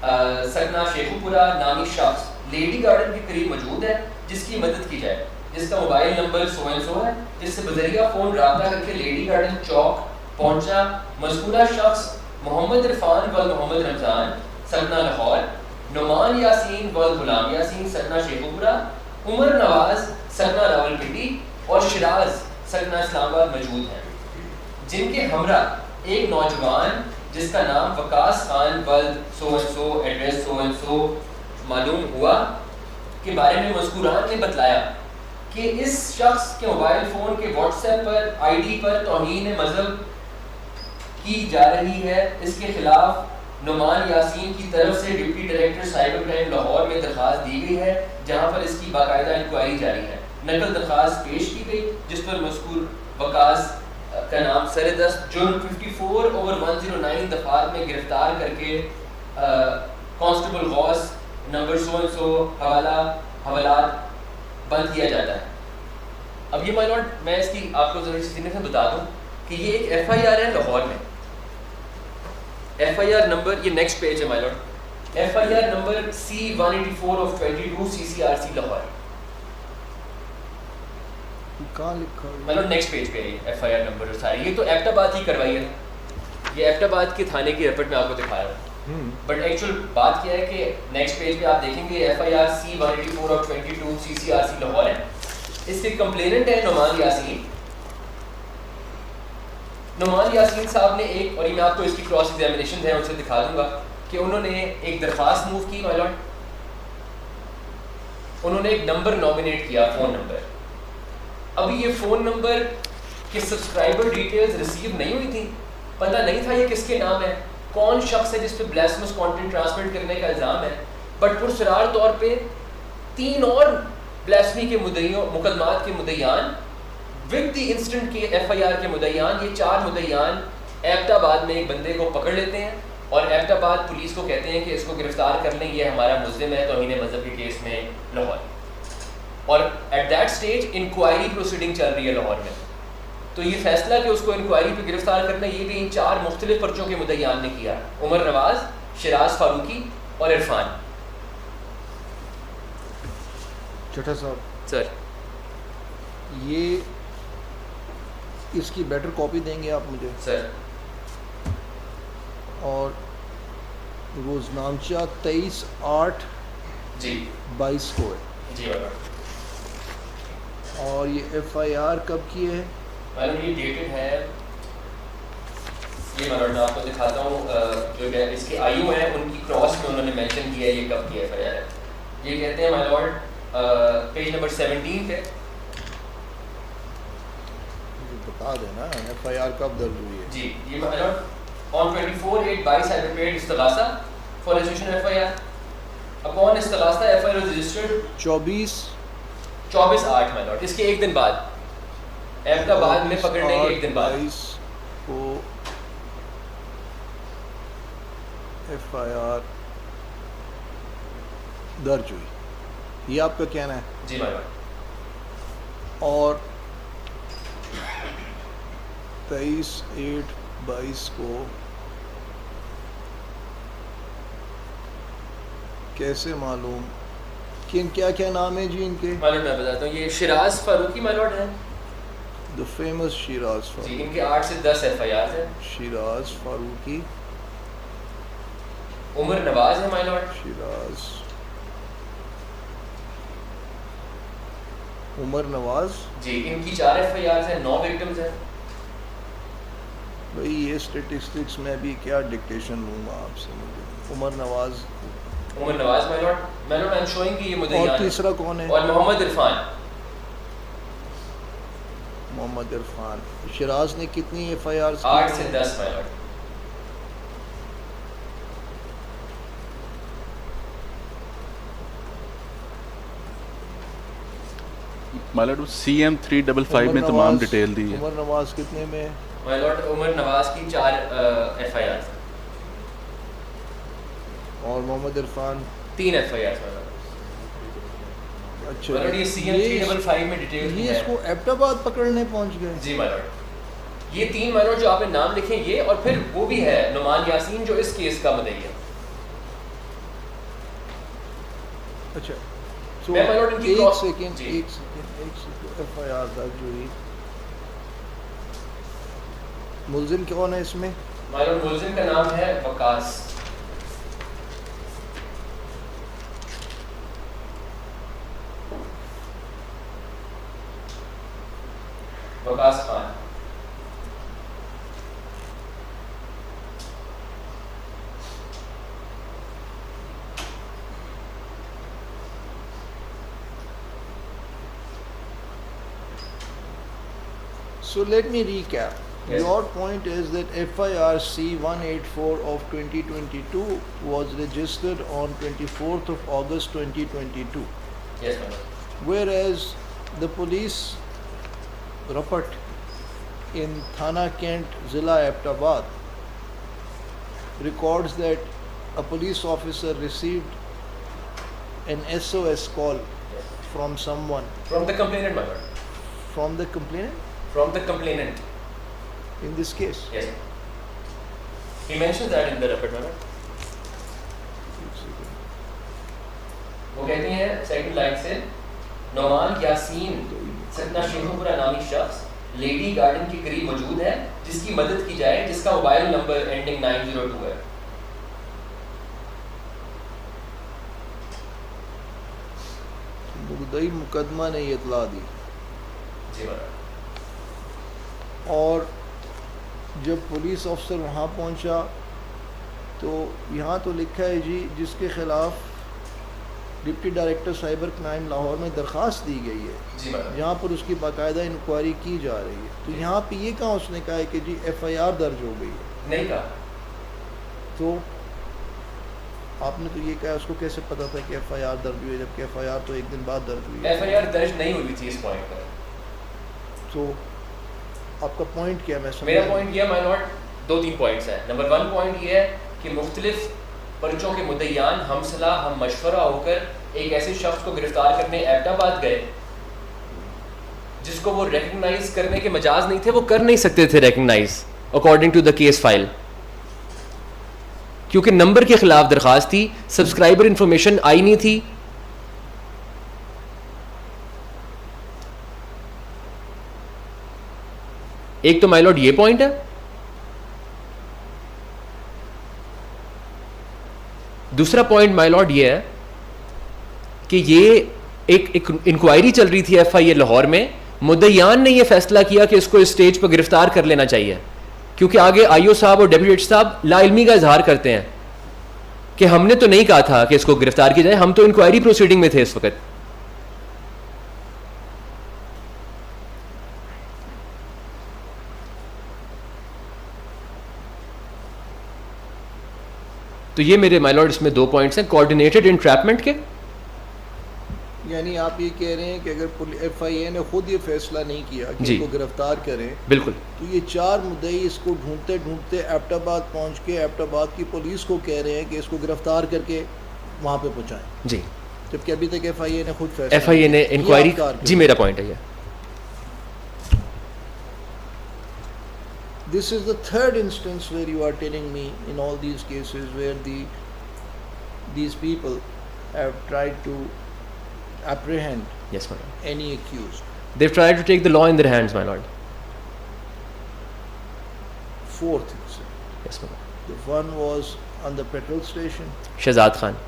سکنہ شیخو پورہ نامی شخص لیڈی گارڈن کے قریب موجود ہے جس کی مدد کی جائے, جس کا موبائل نمبر سو اینڈ سو ہے, جس سے بذریعہ فون رابطہ کر کے لیڈی گارڈن چوک پہنچا. مذکورہ شخص محمد عرفان و محمد رمضان سکنہ لاہور, نعمان یاسین و غلام یاسین سکنہ شیخو پورہ, عمر نواز سکنہ راول پنڈی اور شراز سکنہ اسلام آباد موجود ہیں, جن کے ہمراہ ایک نوجوان جس کا نام وقاص خان ولد سو and so address so and سو معلوم ہوا کے بارے میں مذکوران نے بتلایا کہ اس شخص کے موبائل فون کے واٹس ایپ پر آئی ڈی پر توہین مذہب کی جا رہی ہے. اس کے خلاف نعمان یاسین کی طرف سے deputy director cyber crime Lahore میں درخواست دی گئی ہے, جہاں پر اس کی باقاعدہ انکوائری جاری ہے. نقل درخواست پیش کی گئی جس پر مذکور وقاص کا نام سر دست جرم 54/109 دفعات میں گرفتار کر کے constable Ghaus number so and سو حوالات بند کیا جاتا ہے. اب یہ مائی لارڈ میں اس کی آپ کو ضروری سینے سے بتا دوں کہ یہ ایک ایف آئی آر ہے لاہور میں. ایف آئی آر نمبر, یہ نیکسٹ پیج ہے my lord, F I R number C-184/22 CCRC Lahore. کہاں لکھا ہے مطلب نیکسٹ پیج پہ F I R number sorry. یہ تو ایبٹ آباد ہی کروائی ہے, یہ ایبٹ آباد کے تھانے کی رپٹ میں آپ کو دکھا رہا ہوں, بٹ ایکچوئل بات کیا ہے کہ نیکسٹ پیج پہ آپ دیکھیں گے F I R C-184/22 CCRC Lahore ہے. اس کے کمپلیننٹ ہے نعمان یاسین. نعمان یاسین صاحب نے ایک, اور یہ میں آپ کو اس کی کراس ایگزامینیشن ہے ان سے دکھا دوں گا, کہ انہوں نے ایک درخواست موو کی مائی لارڈ. انہوں نے ایک نمبر نامینیٹ کیا, فون نمبر. ابھی یہ فون نمبر کے سبسکرائبر ڈیٹیلز ریسیو نہیں ہوئی تھی, پتہ نہیں تھا یہ کس کے نام ہے, کون شخص ہے جس پہ بلیسمس کانٹینٹ ٹرانسمٹ کرنے کا الزام ہے. بٹ پرسرار طور پہ 3 اور بلیسمی کے مقدمات کے مدعیان ود دی انسٹنٹ کے ایف آئی آر کے مدعیان, یہ 4 مدعیان ایبٹ آباد میں ایک بندے کو پکڑ لیتے ہیں اور ایبٹ آباد پولیس کو کہتے ہیں کہ اس کو گرفتار کر لیں, یہ ہمارا ملزم ہے توہین مذہب کے کیس میں لاہور. اور at that stage inquiry proceeding چل رہی ہے لاہور میں. تو یہ فیصلہ کہ اس کو انکوائری پہ گرفتار کرنا, یہ بھی ان 4 مختلف پرچوں کے مدعیان نے کیا, عمر نواز, شراز فاروقی اور عرفان. چٹھا صاحب سر یہ اس کی بیٹر کاپی دیں گے آپ مجھے؟ سر اور روزنامچہ 23/8/22 جی کو ہے جی. اور یہ ایف آئی آر کب کی ہے؟ معلوم یہ ڈیٹڈ ہے, یہ میں آپ کو دکھاتا ہوں, جو اس کے آئیو ہیں ان کی کراس میں انہوں نے مینشن کیا ہے یہ کب کی ایف آئی آر ہے. یہ کہتے ہیں مائی لارڈ پیج نمبر 17 پہ, بتا دینا ایف آئی آر کب درج ہوئی ہے. جی یہ my lord on 24/8/22 I prepared استغاثہ for registration FIR. Upon استغاثہ FIR was registered 24/8 my lord. اس کے ایک دن بعد, ایبٹ آباد میں پکڑنے کے ایک دن بعد 22 کو ایف آئی آر درج ہوئی. یہ آپ کا کہنا ہے. جی مائی لارڈ. اور 23/8/22 کو کیسے معلوم کہ کیا کیا نام ہے جی ان کے؟ مائی لارڈ میں بتاتا ہوں. یہ شیراز فاروقی مائی لارڈ ہے. دا فیمس شیراز جی فاروقی. ان کے 8 سے 10 FIRs ہیں. شیراز فاروقی. عمر نواز ہے مائی لارڈ. شیراز عمر نواز. جی ان کی 4 FIRs ہیں, 9 وکٹمز ہیں. بھائی یہ اسٹیٹسٹکس میں بھی کیا ڈکٹیشن لوں گا آپ سے. مجھے Umar Nawaz my lord. My lord I am showing کہ یہ اور مدعیان. تیسرا کون ہے؟ اور محمد عرفان. محمد عرفان. شیراز نے کتنی FIRs 8 سے 10 مائی لارڈ. مائی لارڈ CM 355 میں تمام ڈیٹیل دی ہے. عمر نواز کتنے میں؟ مائی لارڈ عمر نواز کی 4 FIRs ہیں. اور محمد عرفان 3 FIRs مائی لارڈ. اچھا. مائی لارڈ یہ CM 355 میں ڈیٹیل یہ اس کو ایبٹ آباد پکڑنے پہنچ گئے. جی مائی لارڈ. یہ 3 مائی لارڈ جو آپ نے نام لکھے یہ, اور پھر وہ بھی ہے نعمان یاسین جو اس کیس کا مدعی ہے. اچھا میں مائی لارڈ ان کی ایک سیکنڈ جی. FIR درج ہوئی. ملزم کون ہے اس میں؟ مائی لارڈ ملزم کا نام ہے وقاص. وقاص Khan. So let me recap. Yes. Your point is that FIR C-184 of 2022 was registered on 24th of August 2022. Yes, my lord. Whereas the police report in Thana Kent, Zilla Abbottabad records that a police officer received an SOS call Yes. from someone, From the complainant, my lord. from the complainant From the complainant. in this case. Yes. He mentions that in the report, my lord. وہ کہتی ہیں second line سے, نعمان یاسین ستنا شیخوپورہ نامی شخص lady garden کے قریب موجود ہے جس کی مدد کی جائے, جس کا موبائل نمبر اینڈنگ 902 ہے. مدعی مقدمہ نے یہ اطلاع دی. جی my lord. اور جب پولیس افسر وہاں پہنچا تو یہاں تو لکھا ہے جی جس کے خلاف deputy director cyber crime Lahore میں درخواست دی گئی ہے, جی my lord. جہاں پر اس کی باقاعدہ انکوائری کی جا رہی ہے. تو یہاں پہ یہ کہاں اس نے کہا ہے کہ جی FIR درج ہو گئی ہے؟ نہیں کہا. تو آپ نے تو یہ کہا, اس کو کیسے پتا تھا کہ FIR درج ہوئی ہے جبکہ FIR تو ایک دن بعد درج ہوئی ہے؟ FIR درج نہیں ہوئی تھی اس پوائنٹ پر. تو آپ کا پوائنٹ کیا؟ میں میرا پوائنٹ یہ مائی لارڈ 2-3 پوائنٹس ہیں. نمبر 1 پوائنٹ یہ ہے کہ مختلف پرچوں کے مدعیان ہم صلاح ہم مشورہ ہو کر ایک ایسے شخص کو گرفتار کرنے ایبٹ آباد گئے جس کو وہ ریکگنائز کرنے کے مجاز نہیں تھے, وہ کر نہیں سکتے تھے recognise according to the case file, کیونکہ نمبر کے خلاف درخواست تھی, سبسکرائبر انفارمیشن آئی نہیں تھی. ایک تو مائی لارڈ یہ پوائنٹ ہے. دوسرا پوائنٹ مائی لارڈ یہ ہے کہ یہ ایک انکوائری چل رہی تھی FIA لاہور میں, مدعیان نے یہ فیصلہ کیا کہ اس کو اس سٹیج پہ گرفتار کر لینا چاہیے, کیونکہ آگے IO صاحب اور ڈیپٹی صاحب لا علمی کا اظہار کرتے ہیں کہ ہم نے تو نہیں کہا تھا کہ اس کو گرفتار کیا جائے, ہم تو انکوائری پروسیڈنگ میں تھے اس وقت. تو یہ میرے مائی لارڈ اس میں 2 پوائنٹس ہیں کوآرڈینیٹڈ انٹریپمنٹ کے. یعنی آپ یہ کہہ رہے ہیں کہ اگر FIA نے خود یہ فیصلہ نہیں کیا کہ جی. اس کو گرفتار کریں, بالکل, تو یہ 4 مدعی اس کو ڈھونڈتے ڈھونڈتے ایبٹ آباد پہنچ کے ایبٹ آباد کی پولیس کو کہہ رہے ہیں کہ اس کو گرفتار کر کے وہاں پہ پہنچائیں. جی. جبکہ ابھی تک ایف آئی اے نے خود فیصلہ ایف آئی اے نے انکوائری, جی میرا پوائنٹ ہے یہ. This is the third instance where you are telling me in all these cases where these people have tried to apprehend Yes, my lord. any accused. They've tried to take the law in their hands, my lord. Fourth incident. Yes, my lord. The one was on the petrol station. Shahzad Khan.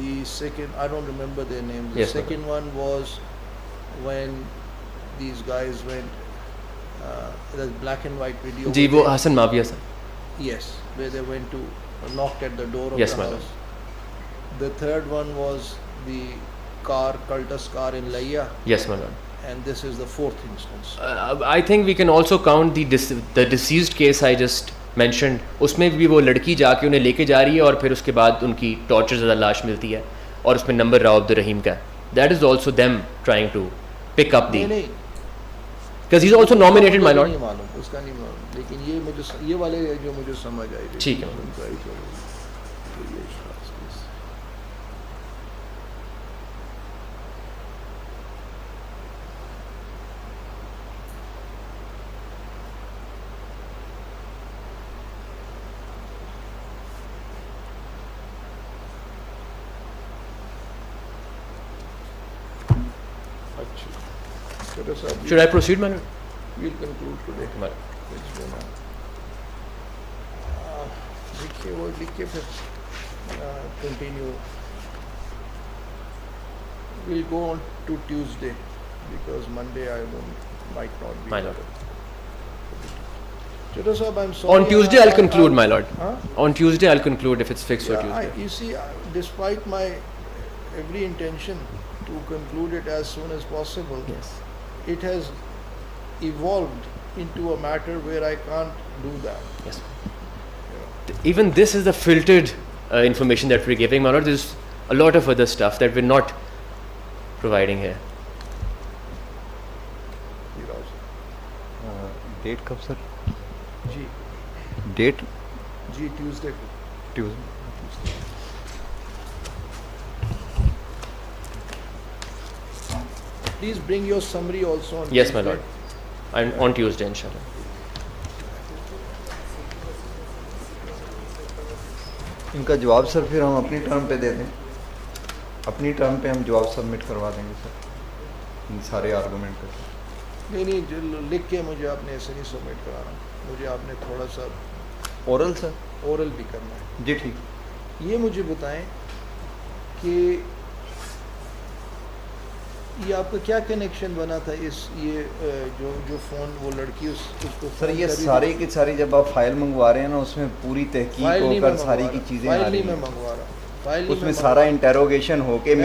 The second, I don't remember their names. The Yes, ma'am. second one was when these guys went, the black and white video. جی وہ حسن معاویہ سر. Yes, where they went to knocked at the door of Yes, the my house. The third one was the car, Cultus car in Laiya, Yes, my lord. and this is the fourth instance. I think we can also count the deceased case I just mentioned. اس میں بھی وہ لڑکی جا کے انہیں لے کے جا رہی ہے اور پھر اس کے بعد ان کی ٹارچر زدہ لاش ملتی ہے اور اس میں نمبر راؤ عبد الرحیم کا ہے. That is also them trying to pick up the, نہیں because he's also nominated, my lord. نہیں معلوم, اس کا نہیں معلوم, لیکن یہ مجھے یہ والے جو مجھے سمجھ آئی. ٹھیک ہے. Should I proceed, my lord? We'll conclude today. My lord. Let's go now. لکھیے وہ لکھ کے پھر continue. We'll go on to Tuesday because Monday I might not be. My lord. Chota Sahab, I'm sorry. On Tuesday I'll conclude, my lord. Huh? On Tuesday I'll conclude if it's fixed for Yeah, Tuesday. you see, despite my every intention to conclude it as soon as possible, Yes. it has evolved into a matter where I can't do that. Yes. Even this is the filtered information that we're giving, my lord. There's a lot of other stuff that we're not providing here. Date کب sir? جی date جی Tuesday کو. Tuesday. Please bring your summary also on Yes, my Tuesday. lord. I'm on Tuesday, inshallah. ان کا جواب سر پھر ہم اپنی term پہ دے دیں, اپنی ٹرم پہ ہم جواب سبمٹ کروا دیں گے سر ان سارے آرگومنٹ کا. نہیں لکھ کے مجھے آپ نے ایسے نہیں سبمٹ کرانا, مجھے آپ نے تھوڑا سا اورل سر؟ اورل بھی کرنا ہے. جی ٹھیک. یہ مجھے بتائیں کہ یہ آپ کا کیا کنیکشن بنا تھا اس یہ جو فون وہ لڑکی اس کو سر یہ ساری کی ساری جب آپ فائل منگوا رہے ہیں نا اس میں پوری تحقیق ہو کر ساری کی چیزیں آ رہی ہیں, منگوا رہا اس میں سارا انٹیروگیشن ہو کے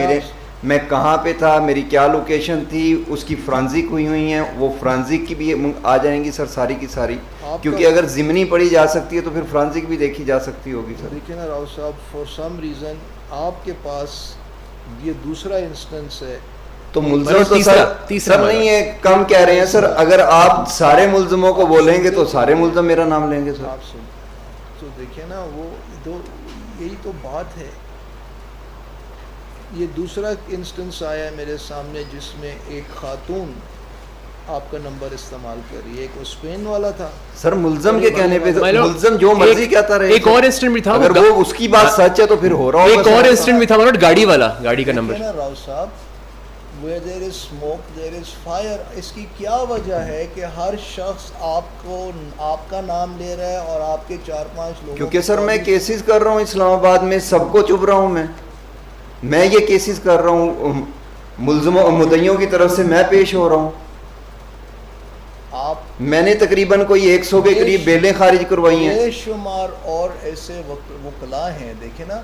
میں کہاں پہ تھا, میری کیا لوکیشن تھی, اس کی فرانزک ہوئی ہیں, وہ فرانزک کی بھی آ جائیں گی سر ساری کی ساری, کیونکہ اگر ضمنی پڑھی جا سکتی ہے تو پھر فرانزک بھی دیکھی جا سکتی ہوگی سر. دیکھیں نا راؤ صاحب, فار سم ریزن آپ کے پاس یہ دوسرا انسٹنس ہے تو ملزم تو سر نہیں ہے, کم کہہ رہے ہیں سر, اگر آپ سارے ملزموں کو بولیں گے تو سارے ملزم میرا نام لیں گے سر. آپ سن تو دیکھیں نا وہ یہی تو بات ہے. یہ دوسرا انسٹنس آیا ہے میرے سامنے جس میں ایک خاتون آپ کا نمبر استعمال کر رہی ہے, ایک وہ اسپین والا تھا سر. ملزم کے کہنے پہ ملزم جو مرضی کہتا رہے. ایک اور انسٹنٹ بھی تھا, اگر وہ اس کی بات سچ ہے تو پھر ہو رہا ہوگا. ایک اور انسٹنٹ بھی تھا مطلب گاڑی والا, گاڑی کا نمبر. راؤ صاحب, where there is smoke there is fire. اس کی کیا وجہ ہے کہ ہر شخص آپ کا نام لے رہا ہے اور آپ کے 4-5 لوگوں, کیونکہ سر میں کیسز کر رہا ہوں اسلام آباد میں, سب کو چپ رہا ہوں میں یہ کیسز کر رہا ہوں, ملزموں مدعیوں کی طرف سے میں پیش ہو رہا ہوں. میں نے تقریباً کوئی 100 کے قریب بیلیں خارج کروائی ہیں. بے شمار اور ایسے وکلاء ہیں دیکھیں نا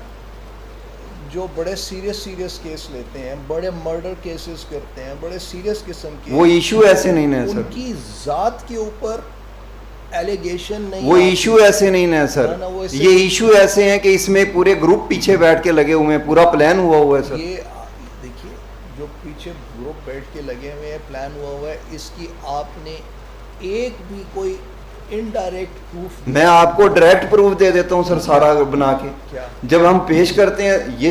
جو بڑے سیریس کیس لیتے ہیں, بڑے مرڈر کیسز کرتے ہیں, بڑے سیریس قسم کے. وہ ایشو ایسے نہیں ہے سر, ان کی ذات کے اوپر ایلیگیشن نہیں, وہ ایشو ایسے نہیں ہے سر. یہ ایشو ایسے ہیں کہ اس میں پورے گروپ پیچھے بیٹھ کے لگے ہوئے ہیں, پورا پلان ہوا ہے سر. یہ دیکھیے جو پیچھے گروپ بیٹھ کے لگے ہوئے ہیں, پلان ہوا ہے, اس کی آپ نے ایک بھی کوئی انڈائریکٹ پروف. میں آپ کو ڈائریکٹ پروف دے دیتا ہوں سر سارا بنا کے. جب ہم پیش کرتے ہیں یہ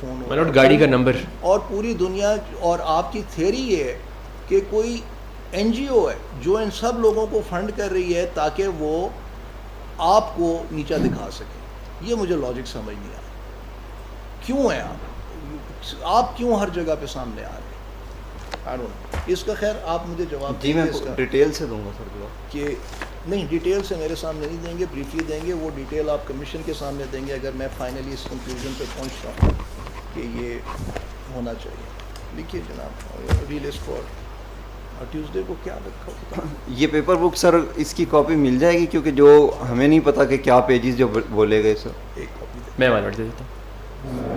فون ہو رہا ہے, گاڑی کا نمبر, اور پوری دنیا. اور آپ کی تھیوری یہ ہے کہ کوئی این جی او ہے جو ان سب لوگوں کو فنڈ کر رہی ہے تاکہ وہ آپ کو نیچا دکھا سکے. یہ مجھے لاجک سمجھ نہیں آیا. کیوں ہیں آپ کیوں ہر جگہ پہ سامنے آ رہے ہیں؟ I don't know. اس کا خیر آپ مجھے جواب جی دیں میں گے اس کا ڈیٹیل سے دوں گا سر جواب. کہ نہیں ڈیٹیل سے میرے سامنے نہیں دیں گے, بریفلی دیں گے. وہ ڈیٹیل آپ کمیشن کے سامنے دیں گے اگر میں فائنلی اس کنکلوژن پہ پہنچتا ہوں کہ یہ ہونا چاہیے. لکھیے جناب, ریلیز فار ٹیوزڈے کو کیا رکھا ہوتا ہے. یہ پیپر بک سر اس کی کاپی مل جائے گی کیونکہ جو ہمیں نہیں پتا کہ کیا پیجز جو بولے گئے سر. ایک کاپی میں ون منٹ دے دیتا ہوں.